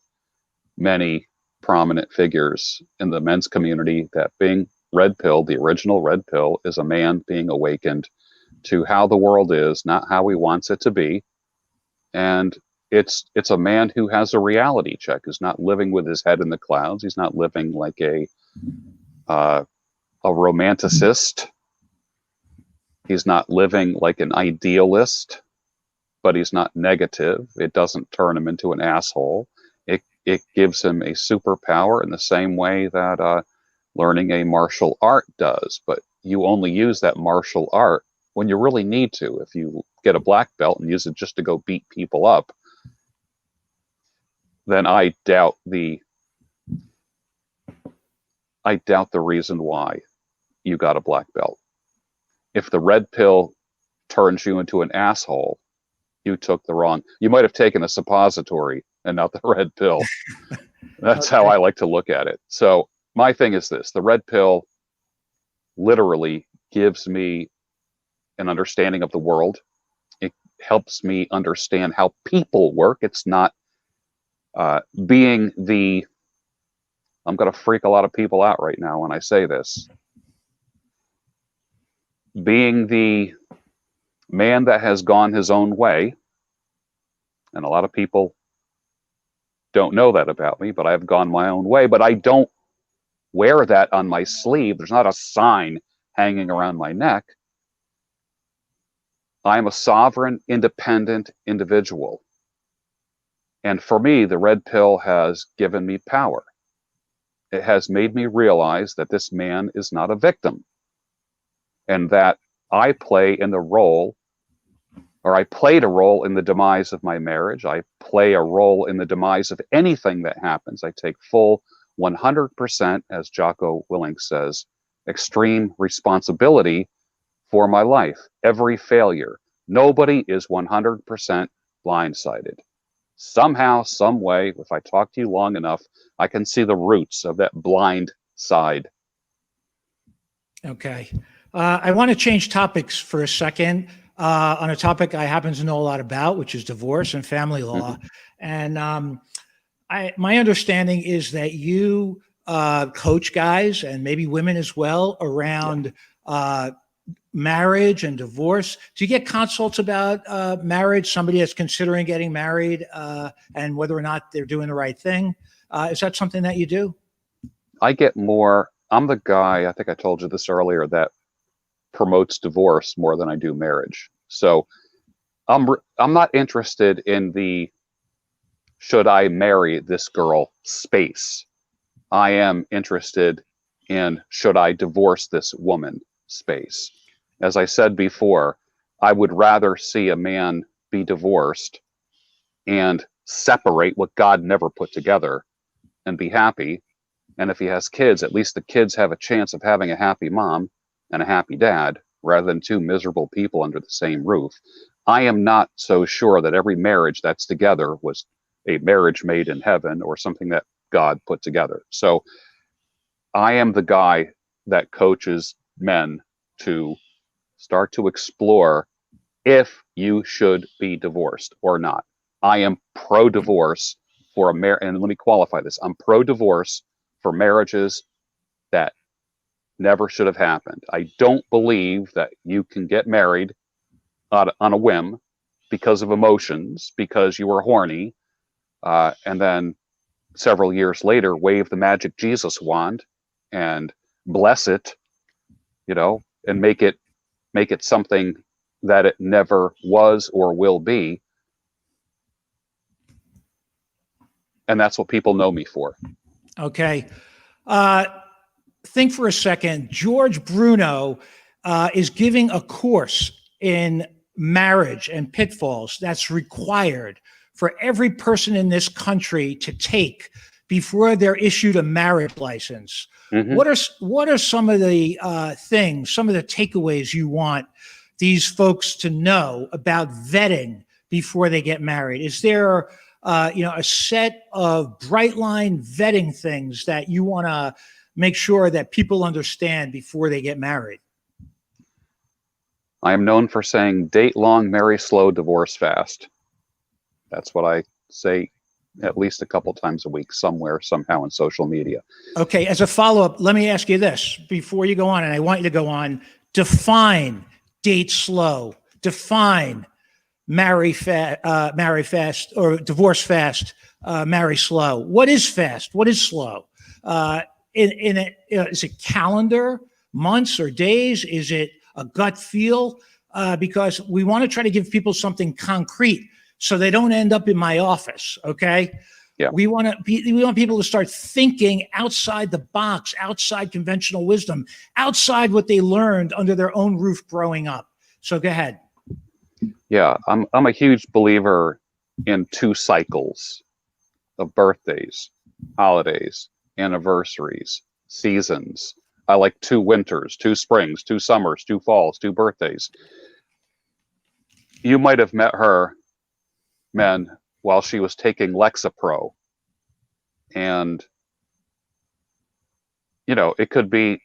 many prominent figures in the men's community that being red pilled, the original red pill, is a man being awakened to how the world is, not how he wants it to be. And it's a man who has a reality check, who's not living with his head in the clouds. He's not living like uh, a romanticist. He's not living like an idealist, but he's not negative. It doesn't turn him into an asshole. It gives him a superpower in the same way that learning a martial art does. But you only use that martial art when you really need to. If you get a black belt and use it just to go beat people up, then I doubt the reason why you got a black belt. If the red pill turns you into an asshole, you took the wrong. You might have taken a suppository and not the red pill. That's how Okay. I like to look at it. So my thing is this: the red pill literally gives me an understanding of the world. It helps me understand how people work. It's not being the, I'm going to freak a lot of people out right now when I say this, being the man that has gone his own way. And a lot of people don't know that about me, but I've gone my own way. But I don't wear that on my sleeve. There's not a sign hanging around my neck. I'm a sovereign, independent individual. And for me, the red pill has given me power. It has made me realize that this man is not a victim, and that I play in the role, or I played a role in the demise of my marriage. I play a role in the demise of anything that happens. I take full 100%, as Jocko Willink says, extreme responsibility for my life, every failure. Nobody is 100% blindsided. Somehow, some way, if I talk to you long enough, I can see the roots of that blind side. Okay. I want to change topics for a second on a topic I happen to know a lot about, which is divorce and family law. Mhm. And my understanding is that you coach guys and maybe women as well Yeah. around marriage and divorce. Do you get consults about marriage? Somebody that's considering getting married and whether or not they're doing the right thing. Is that something that you do? I get more, I'm the guy, I think I told you this earlier, that promotes divorce more than I do marriage. So I'm not interested in the should I marry this girl space. I am interested in should I divorce this woman space. As I said before, I would rather see a man be divorced and separate what God never put together and be happy. And if he has kids, at least the kids have a chance of having a happy mom and a happy dad, rather than two miserable people under the same roof. I am not so sure that every marriage that's together was a marriage made in heaven or something that God put together. So I am the guy that coaches men to start to explore if you should be divorced or not. I am pro-divorce for and let me qualify this. I'm pro-divorce for marriages that never should have happened. I don't believe that you can get married on a whim because of emotions, because you were horny, and then several years later wave the magic Jesus wand and bless it, and make it something that it never was or will be. And that's what people know me for. Okay. Think for a second. George Bruno is giving a course in marriage and pitfalls that's required for every person in this country to take before they're issued a marriage license. Mm-hmm. What are some of the things, some of the takeaways you want these folks to know about vetting before they get married? Is there a set of bright line vetting things that you want to make sure that people understand before they get married? I am known for saying date long, marry slow, divorce fast. That's what I say at least a couple times a week somewhere, somehow in social media. Okay, as a follow-up, let me ask you this before you go on, and I want you to go on. Define date slow. Define marry fast, or divorce fast, marry slow. What is fast? What is slow? Is it calendar, months, or days? Is it a gut feel? Because we want to try to give people something concrete so they don't end up in my office. Okay. Yeah. We want people to start thinking outside the box, outside conventional wisdom, outside what they learned under their own roof growing up. So go ahead. Yeah, I'm a huge believer in 2 cycles of birthdays, holidays, anniversaries, seasons. I like 2 winters, 2 springs, 2 summers, 2 falls, 2 birthdays. You might have met her, men, while she was taking Lexapro. And, it could be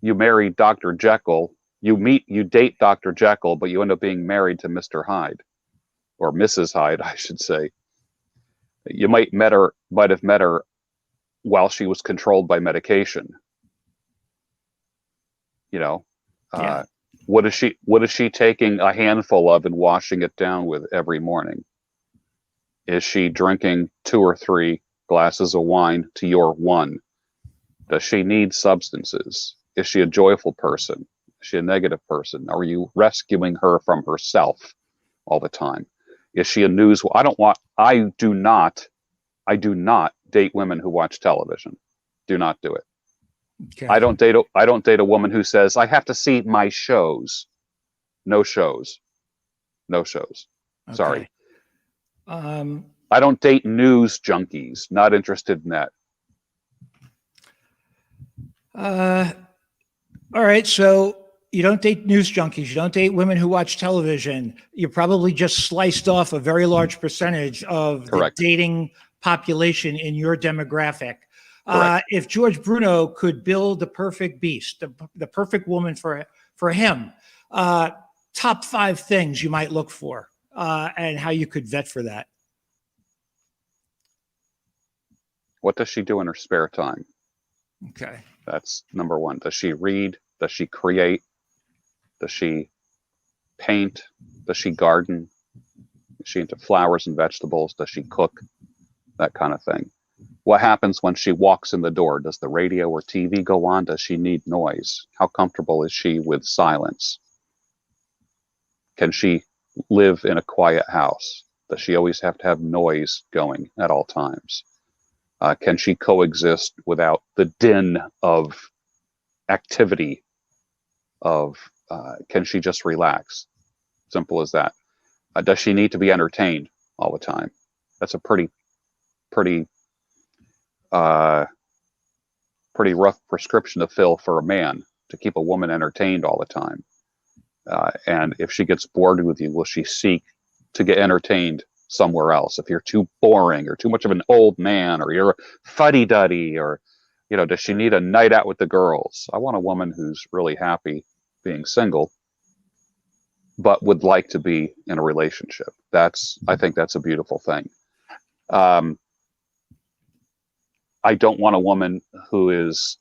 you marry Dr. Jekyll, you date Dr. Jekyll, but you end up being married to Mr. Hyde, or Mrs. Hyde, I should say. You might have met her while she was controlled by medication. Yeah. What is she taking a handful of and washing it down with every morning? Is she drinking 2 or 3 glasses of wine to your 1? Does she need substances? Is she a joyful person? Is she a negative person? Are you rescuing her from herself all the time? Is she a news? I do not date women who watch television. Do not do it. Okay. I don't date a woman who says, I have to see my shows. No shows. No shows. Okay. Sorry. I don't date news junkies. Not interested in that. All right. So you don't date news junkies. You don't date women who watch television. You probably just sliced off a very large percentage of Correct. the dating population in your demographic. Correct. If George Bruno could build the perfect beast, the perfect woman for him, top 5 things you might look for, and how you could vet for that. What does she do in her spare time? Okay. That's number 1. Does she read? Does she create? Does she paint? Does she garden? Is she into flowers and vegetables? Does she cook? That kind of thing. What happens when she walks in the door? Does the radio or TV go on? Does she need noise? How comfortable is she with silence? Can she live in a quiet house? Does she always have to have noise going at all times? Can she coexist without the din of activity? Can she just relax? Simple as that. Does she need to be entertained all the time? That's a pretty rough prescription to fill for a man to keep a woman entertained all the time? And if she gets bored with you, will she seek to get entertained somewhere else? If you're too boring or too much of an old man, or you're a fuddy-duddy, or, does she need a night out with the girls? I want a woman who's really happy being single, but would like to be in a relationship. I think that's a beautiful thing. I don't want a woman who is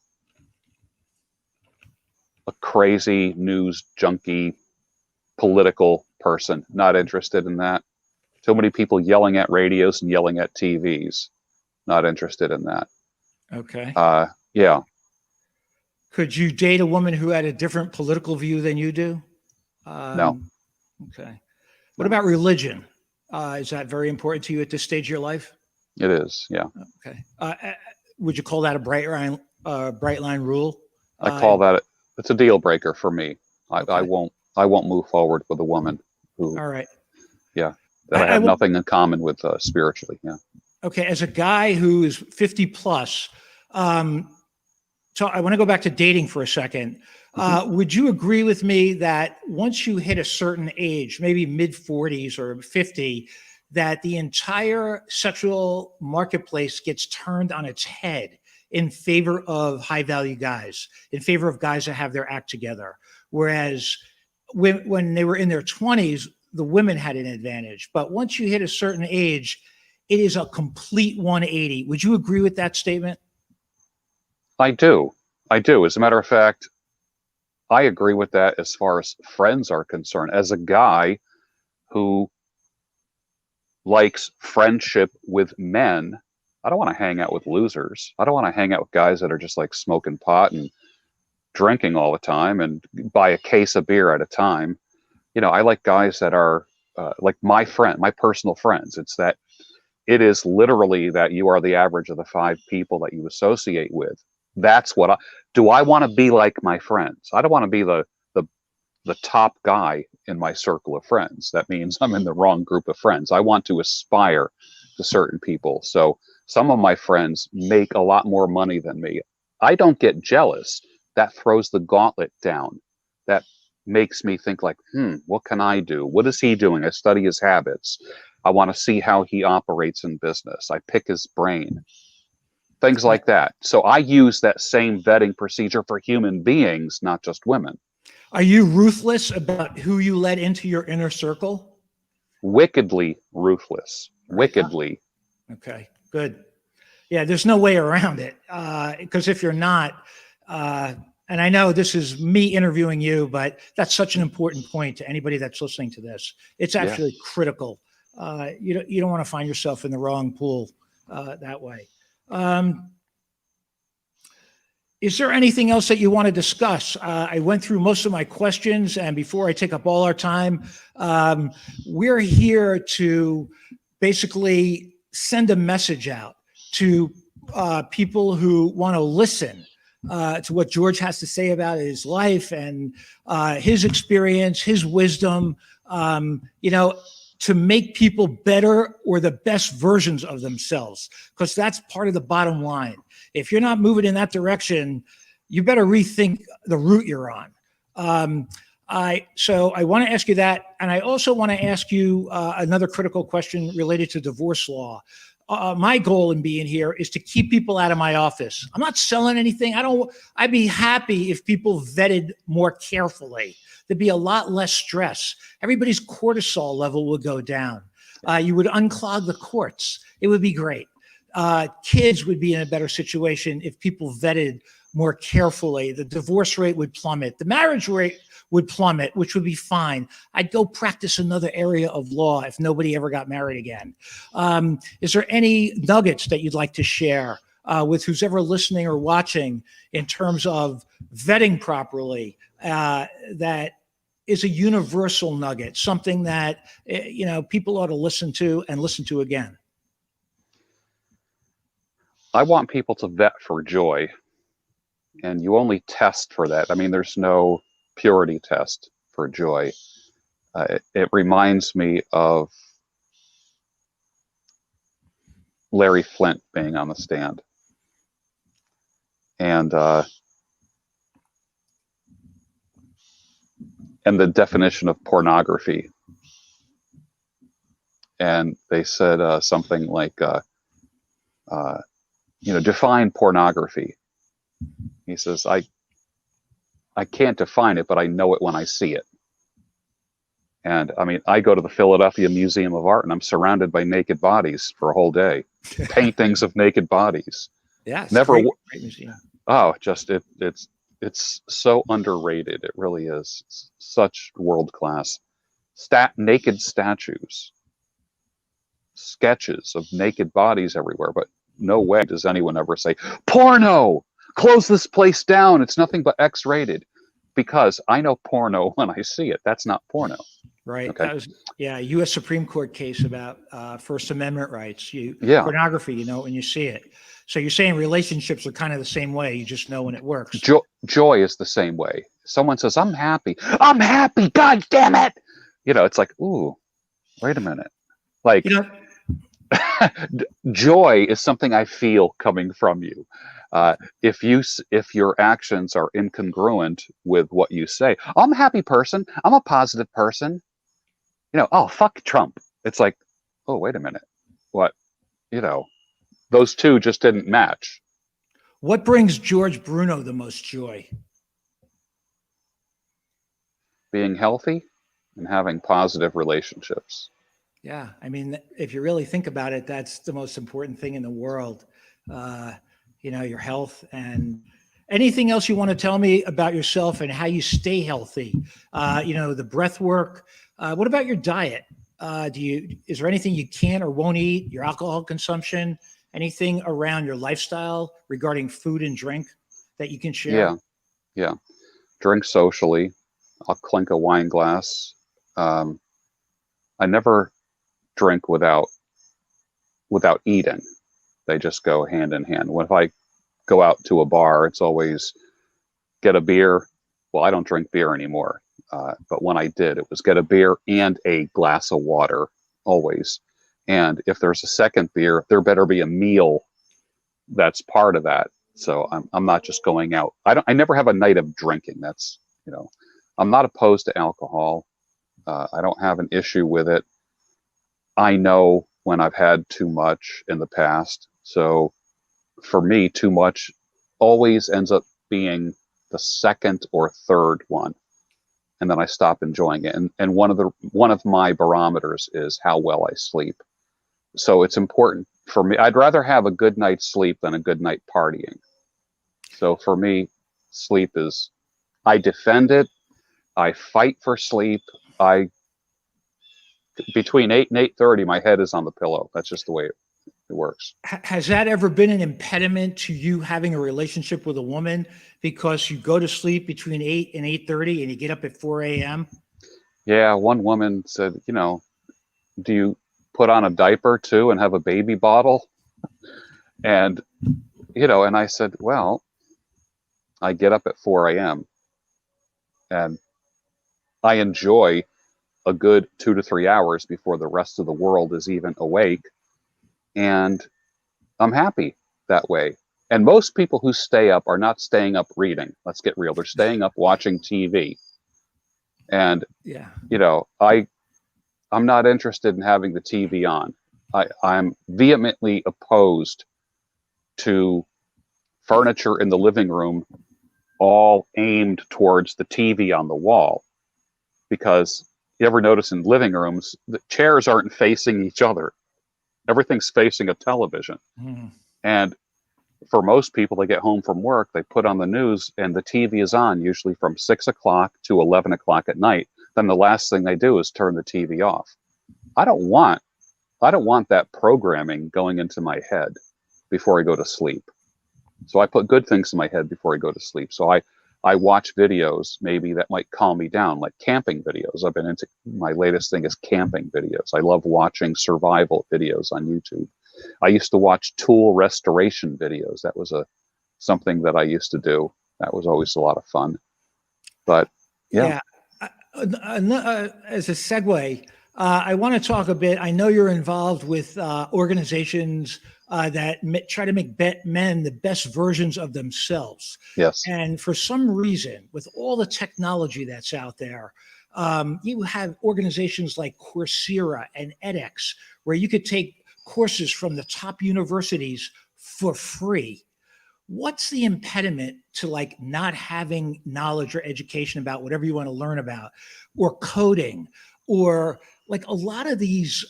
a crazy news junkie, political person. Not interested in that. Too many people yelling at radios and yelling at TVs. Not interested in that. Okay. Yeah. Could you date a woman who had a different political view than you do? No. Okay. What about religion? Is that very important to you at this stage of your life? It is. Yeah. Okay. Would you call that a bright line rule? I call that it's a deal breaker for me. Okay. I won't move forward with a woman who. All right. Yeah. That I have nothing in common with spiritually. Yeah. Okay. As a guy who is 50 plus, so I want to go back to dating for a second. Would you agree with me that once you hit a certain age, maybe mid 40s or 50, that the entire sexual marketplace gets turned on its head in favor of high value guys, in favor of guys that have their act together? Whereas when they were in their 20s, the women had an advantage. But once you hit a certain age, it is a complete 180. Would you agree with that statement? I do. As a matter of fact, I agree with that as far as friends are concerned. As a guy who likes friendship with men, I don't want to hang out with losers. I don't want to hang out with guys that are just like smoking pot and drinking all the time and buy a case of beer at a time. I like guys that are like my personal friends. It is literally that you are the average of the 5 people that you associate with. That's what I want to be like my friends. I don't want to be the top guy in my circle of friends. That means I'm in the wrong group of friends. I want to aspire to certain people. So some of my friends make a lot more money than me. I don't get jealous. That throws the gauntlet down. That makes me think like, what can I do? What is he doing? I study his habits. I want to see how he operates in business. I pick his brain. Things like that. So I use that same vetting procedure for human beings, not just women. Are you ruthless about who you let into your inner circle? Wickedly ruthless. Wickedly. Okay, good. Yeah, there's no way around it. Because if you're not, and I know this is me interviewing you, but that's such an important point to anybody that's listening to this. It's actually critical. You don't want to find yourself in the wrong pool that way. Is there anything else that you want to discuss? I went through most of my questions, and before I take up all our time, we're here to basically send a message out to people who want to listen to what George has to say about his life and his experience, his wisdom, to make people better or the best versions of themselves, because that's part of the bottom line. If you're not moving in that direction, you better rethink the route you're on. So I want to ask you that. And I also want to ask you another critical question related to divorce law. My goal in being here is to keep people out of my office. I'm not selling anything. I'd be happy if people vetted more carefully. There'd be a lot less stress. Everybody's cortisol level would go down. You would unclog the courts. It would be great. Kids would be in a better situation if people vetted more carefully. The divorce rate would plummet. The marriage rate would plummet, which would be fine. I'd go practice another area of law if nobody ever got married again. Is there any nuggets that you'd like to share with who's ever listening or watching in terms of vetting properly that is a universal nugget, something that people ought to listen to and listen to again? I want people to vet for joy, and you only test for that. I mean, there's no purity test for joy. It reminds me of Larry Flint being on the stand. And and the definition of pornography. And they said something like, define pornography. He says, I can't define it, but I know it when I see it. And I mean, I go to the Philadelphia Museum of Art and I'm surrounded by naked bodies for a whole day. Paintings of naked bodies. Yeah, it's Never. great museum. Oh, just it's so underrated. It really is. It's such world class. Naked statues, sketches of naked bodies everywhere, but no way does anyone ever say, porno, close this place down. It's nothing but X-rated, because I know porno when I see it. That's not porno. Right. Okay. That was, a U.S. Supreme Court case about First Amendment rights. Pornography, you know, when you see it. So you're saying relationships are kind of the same way. You just know when it works. Joy is the same way. Someone says, I'm happy. I'm happy. God damn it. You know, it's like, ooh, wait a minute. Like, joy is something I feel coming from you. If your actions are incongruent with what you say, I'm a happy person, I'm a positive person, oh, fuck Trump. It's like, oh, wait a minute. What? Those two just didn't match. What brings George Bruno the most joy? Being healthy and having positive relationships. Yeah. I mean, if you really think about it, that's the most important thing in the world. Your health. And anything else you want to tell me about yourself and how you stay healthy? The breath work. What about your diet? Is there anything you can or won't eat? Your alcohol consumption? Anything around your lifestyle regarding food and drink that you can share? Yeah. Drink socially. I'll clink a wine glass. I never drink without eating. They just go hand in hand. If I go out to a bar, it's always get a beer. Well, I don't drink beer anymore. But when I did, it was get a beer and a glass of water, always. And if there's a second beer, there better be a meal that's part of that. So I'm not just going out. I never have a night of drinking. That's, I'm not opposed to alcohol. I don't have an issue with it. I know when I've had too much in the past. So for me, too much always ends up being the second or third one. And then I stop enjoying it. And one of my barometers is how well I sleep. So it's important for me. I'd rather have a good night's sleep than a good night partying. So for me, sleep is, I defend it. I fight for sleep. Between 8 and 8:30, my head is on the pillow. That's just the way it works. Has that ever been an impediment to you having a relationship with a woman because you go to sleep between 8 and 8:30 and you get up at 4 a.m.? Yeah. One woman said, do you put on a diaper too and have a baby bottle? And, and I said, well, I get up at 4 a.m. and I enjoy a good 2 to 3 hours before the rest of the world is even awake. And I'm happy that way. And most people who stay up are not staying up reading. Let's get real. They're staying up watching TV. And, I'm not interested in having the TV on. I'm vehemently opposed to furniture in the living room all aimed towards the TV on the wall. Because you ever notice in living rooms, the chairs aren't facing each other. Everything's facing a television. Mm. And for most people, they get home from work, they put on the news and the TV is on usually from 6 o'clock to 11 o'clock at night. Then the last thing they do is turn the TV off. I don't want that programming going into my head before I go to sleep. So I put good things in my head before I go to sleep. So I watch videos maybe that might calm me down, like camping videos. I've been into, my latest thing is camping videos. I love watching survival videos on YouTube. I used to watch tool restoration videos. That was something that I used to do. That was always a lot of fun. But yeah. As a segue, I want to talk a bit. I know you're involved with organizations try to make men the best versions of themselves. Yes. And for some reason, with all the technology that's out there, you have organizations like Coursera and edX, where you could take courses from the top universities for free. What's the impediment to like not having knowledge or education about whatever you want to learn about, or coding, or like a lot of these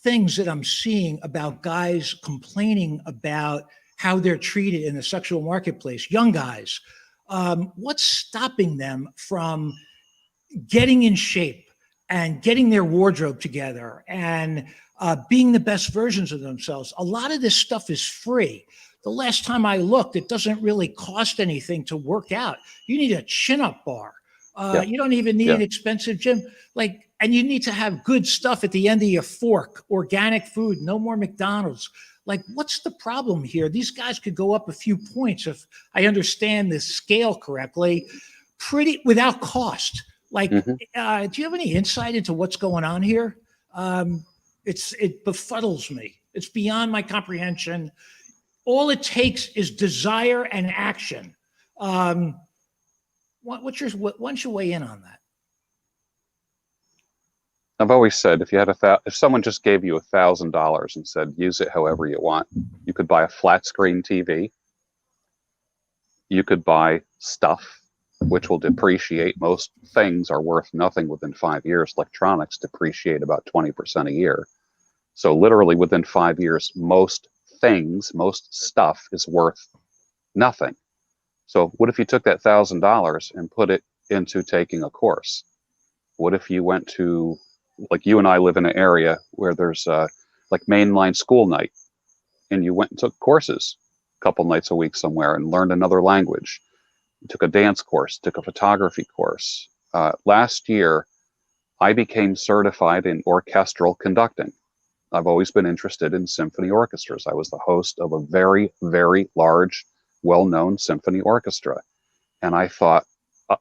things that I'm seeing about guys complaining about how they're treated in the sexual marketplace, young guys? What's stopping them from getting in shape and getting their wardrobe together and being the best versions of themselves? A lot of this stuff is free. The last time I looked, it doesn't really cost anything to work out. You need a chin-up bar. You don't even need an expensive gym. And you need to have good stuff at the end of your fork, organic food, no more McDonald's. Like, what's the problem here? These guys could go up a few points, if I understand this scale correctly, without cost. Like, do you have any insight into what's going on here? It befuddles me. It's beyond my comprehension. All it takes is desire and action. Why don't you weigh in on that? I've always said, if someone just gave you $1,000 and said, use it however you want, you could buy a flat screen TV. You could buy stuff which will depreciate. Most things are worth nothing within 5 years. Electronics depreciate about 20% a year. So literally within 5 years, most stuff is worth nothing. So what if you took that $1,000 and put it into taking a course? What if you went to, like, you and I live in an area where there's like mainline school night, and you went and took courses a couple nights a week somewhere and learned another language. You took a dance course, took a photography course. Last year, I became certified in orchestral conducting. I've always been interested in symphony orchestras. I was the host of a very, very large, well-known symphony orchestra. And I thought,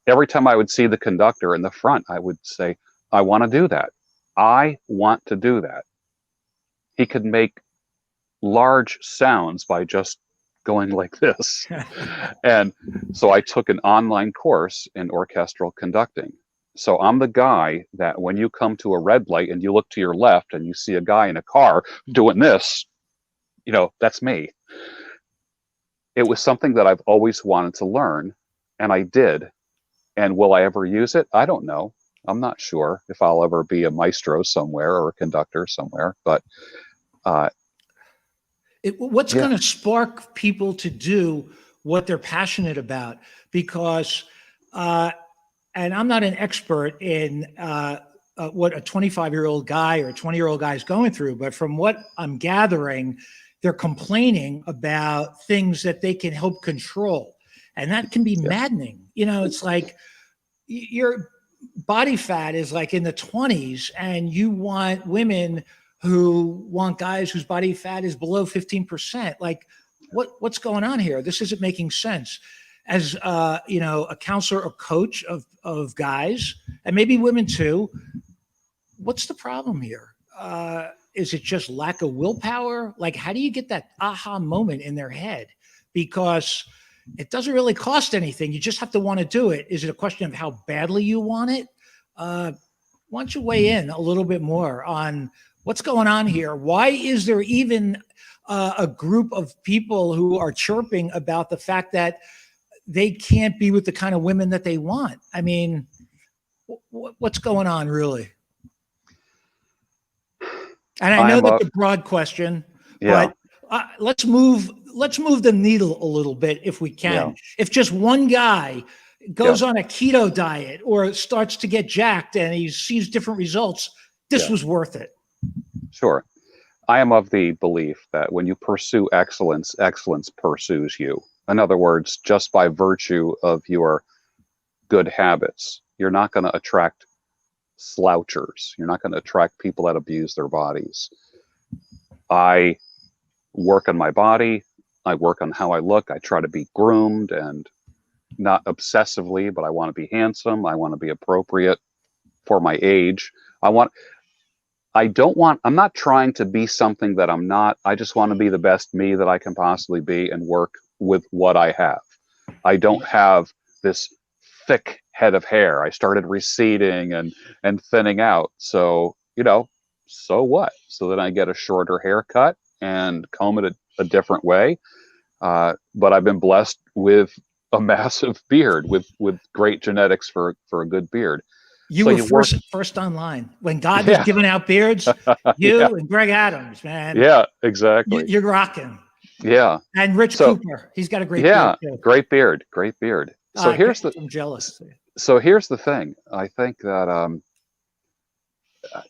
every time I would see the conductor in the front, I would say, I want to do that. I want to do that. He could make large sounds by just going like this. And so I took an online course in orchestral conducting. So I'm the guy that when you come to a red light and you look to your left and you see a guy in a car doing this, that's me. It was something that I've always wanted to learn, and I did. And will I ever use it? I don't know. I'm not sure if I'll ever be a maestro somewhere or a conductor somewhere, but what's going to spark people to do what they're passionate about? Because, and I'm not an expert in what a 25-year-old guy or a 20-year-old guy is going through, but from what I'm gathering, they're complaining about things that they can help control. And that can be maddening. It's like your body fat is like in the 20s, and you want women who want guys whose body fat is below 15%. Like, what's going on here? This isn't making sense. As a counselor or coach of guys, and maybe women too, what's the problem here? Is it just lack of willpower? Like, how do you get that aha moment in their head? Because it doesn't really cost anything. You just have to want to do it. Is it a question of how badly you want it? Why don't you weigh in a little bit more on what's going on here? Why is there even a group of people who are chirping about the fact that they can't be with the kind of women that they want? I mean, what's going on really? And I know that's a broad question, but let's move the needle a little bit if we can. Yeah. If just one guy goes on a keto diet or starts to get jacked and he sees different results, this was worth it. Sure. I am of the belief that when you pursue excellence, excellence pursues you. In other words, just by virtue of your good habits, you're not going to attract slouchers. You're not going to attract people that abuse their bodies. I work on my body. I work on how I look. I try to be groomed, and not obsessively, but I want to be handsome. I want to be appropriate for my age. I'm not trying to be something that I'm not. I just want to be the best me that I can possibly be and work with what I have. I don't have this thick head of hair. I started receding and thinning out. So, so what? So then I get a shorter haircut and comb it a different way. But I've been blessed with a massive beard with great genetics for a good beard. You So were you work, first online when God was yeah, giving out beards. yeah, You and Greg Adams, man, yeah, exactly. you're rocking. Yeah. And Rich So Cooper, he's got a great beard yeah, too. great beard, great beard. So I'm jealous. here's the thing. I think that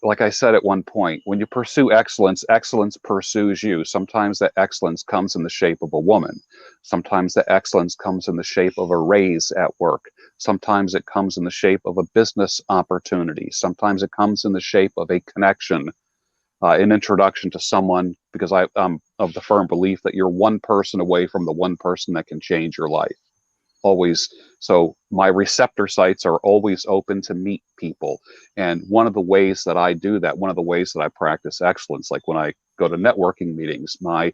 like I said at one point, when you pursue excellence, excellence pursues you. Sometimes that excellence comes in the shape of a woman. Sometimes the excellence comes in the shape of a raise at work. Sometimes it comes in the shape of a business opportunity. Sometimes it comes in the shape of a connection, an introduction to someone, because I'm of the firm belief that you're one person away from the one person that can change your life. Always. So my receptor sites are always open to meet people. And one of the ways that I do that, one of the ways that I practice excellence, like when I go to networking meetings, I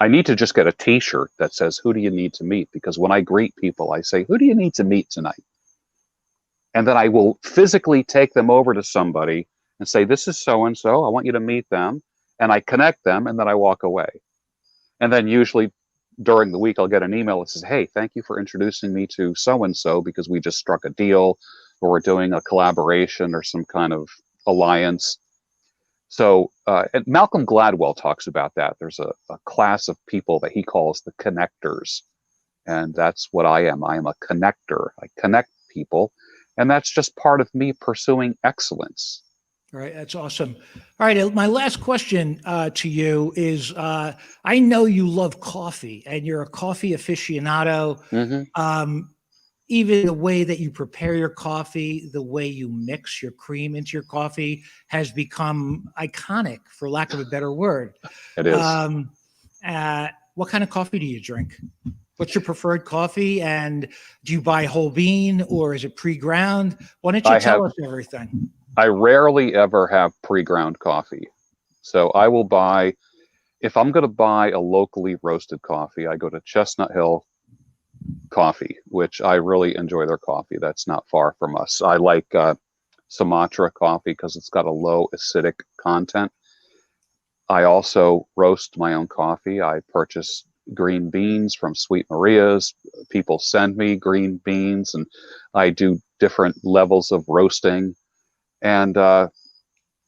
need to just get a t-shirt that says, who do you need to meet? Because when I greet people, I say, who do you need to meet tonight? And then I will physically take them over to somebody and say, this is so-and-so, I want you to meet them. And I connect them, and then I walk away. And then usually during the week, I'll get an email that says, hey, thank you for introducing me to so-and-so because we just struck a deal or we're doing a collaboration or some kind of alliance. So and Malcolm Gladwell talks about that. There's a class of people that he calls the connectors. And that's what I am. I am a connector. I connect people. And that's just part of me pursuing excellence. All right, that's awesome. All right, my last question to you is: I know you love coffee, and you're a coffee aficionado. Mm-hmm. Even the way that you prepare your coffee, the way you mix your cream into your coffee, has become iconic, for lack of a better word. It is. What kind of coffee do you drink? What's your preferred coffee? And do you buy whole bean or is it pre-ground? Why don't you tell us everything? I rarely ever have pre-ground coffee. So I will buy, if I'm going to buy a locally roasted coffee, I go to Chestnut Hill Coffee, which I really enjoy their coffee. That's not far from us. I like Sumatra coffee because it's got a low acidic content. I also roast my own coffee. I purchase green beans from Sweet Maria's. People send me green beans and I do different levels of roasting. And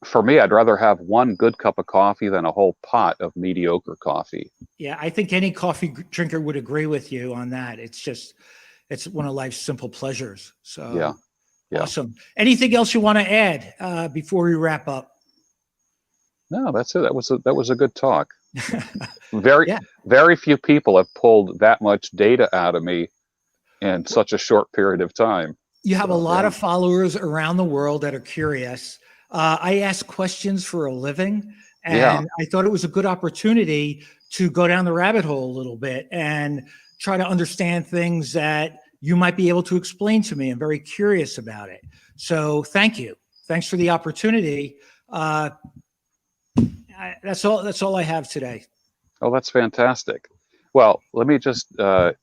for me, I'd rather have one good cup of coffee than a whole pot of mediocre coffee. Yeah, I think any coffee drinker would agree with you on that. It's one of life's simple pleasures. So yeah. Awesome. Anything else you want to add before we wrap up? No, that's it. That was a good talk. Very few people have pulled that much data out of me in such a short period of time. You have a lot of followers around the world that are curious. I ask questions for a living, and I thought it was a good opportunity to go down the rabbit hole a little bit and try to understand things that you might be able to explain to me. I'm very curious about it. So thank you. Thanks for the opportunity. That's all I have today. Oh, that's fantastic. Well, let me just kind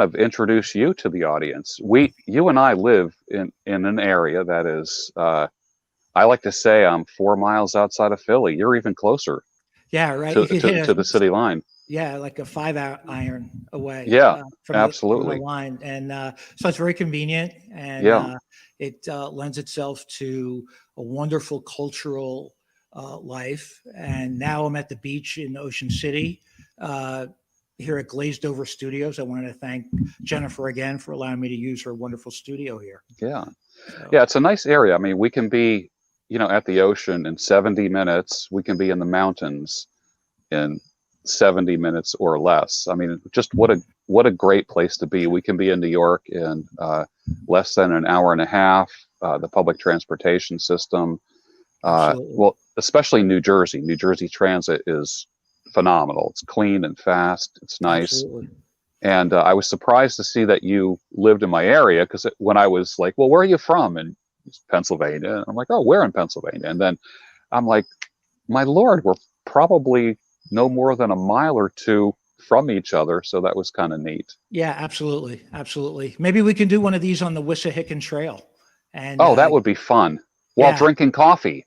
of introduce you to the audience. You and I live in an area that is, I like to say I'm 4 miles outside of Philly. You're even closer. Yeah, right. To the city line. Yeah, like a 5-iron away. Yeah, from absolutely. the line, and so it's very convenient, and it lends itself to a wonderful cultural life. And now I'm at the beach in Ocean City. Here at Glazed Over Studios. I wanted to thank Jennifer again for allowing me to use her wonderful studio here. Yeah. So. Yeah, it's a nice area. I mean, we can be, at the ocean in 70 minutes. We can be in the mountains in 70 minutes or less. I mean, just what a great place to be. We can be in New York in less than an hour and a half. The public transportation system. Well, especially New Jersey. New Jersey Transit is phenomenal. It's clean and fast. It's nice. Absolutely. And I was surprised to see that you lived in my area, because when I was like, well, where are you from? And Pennsylvania. And I'm like, oh, where in Pennsylvania? And then I'm like, my Lord, we're probably no more than a mile or two from each other. So that was kind of neat. Yeah, absolutely. Absolutely. Maybe we can do one of these on the Wissahickon Trail. And Oh, that would be fun while yeah, drinking coffee.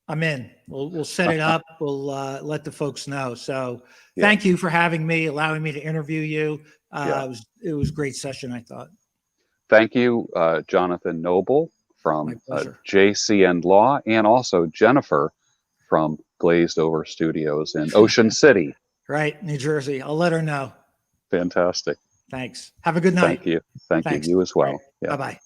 I'm in. We'll set it up. We'll let the folks know. So Yeah. thank you for having me, allowing me to interview you. Yeah. It was a great session, I thought. Thank you, Jonathan Noble My from pleasure. JCN Law, and also Jennifer from Glazed Over Studios in Ocean City. Right, New Jersey. I'll let her know. Fantastic. Thanks. Have a good night. Thank you. Thank you. Thanks. You as All right. well. Yeah. Bye-bye.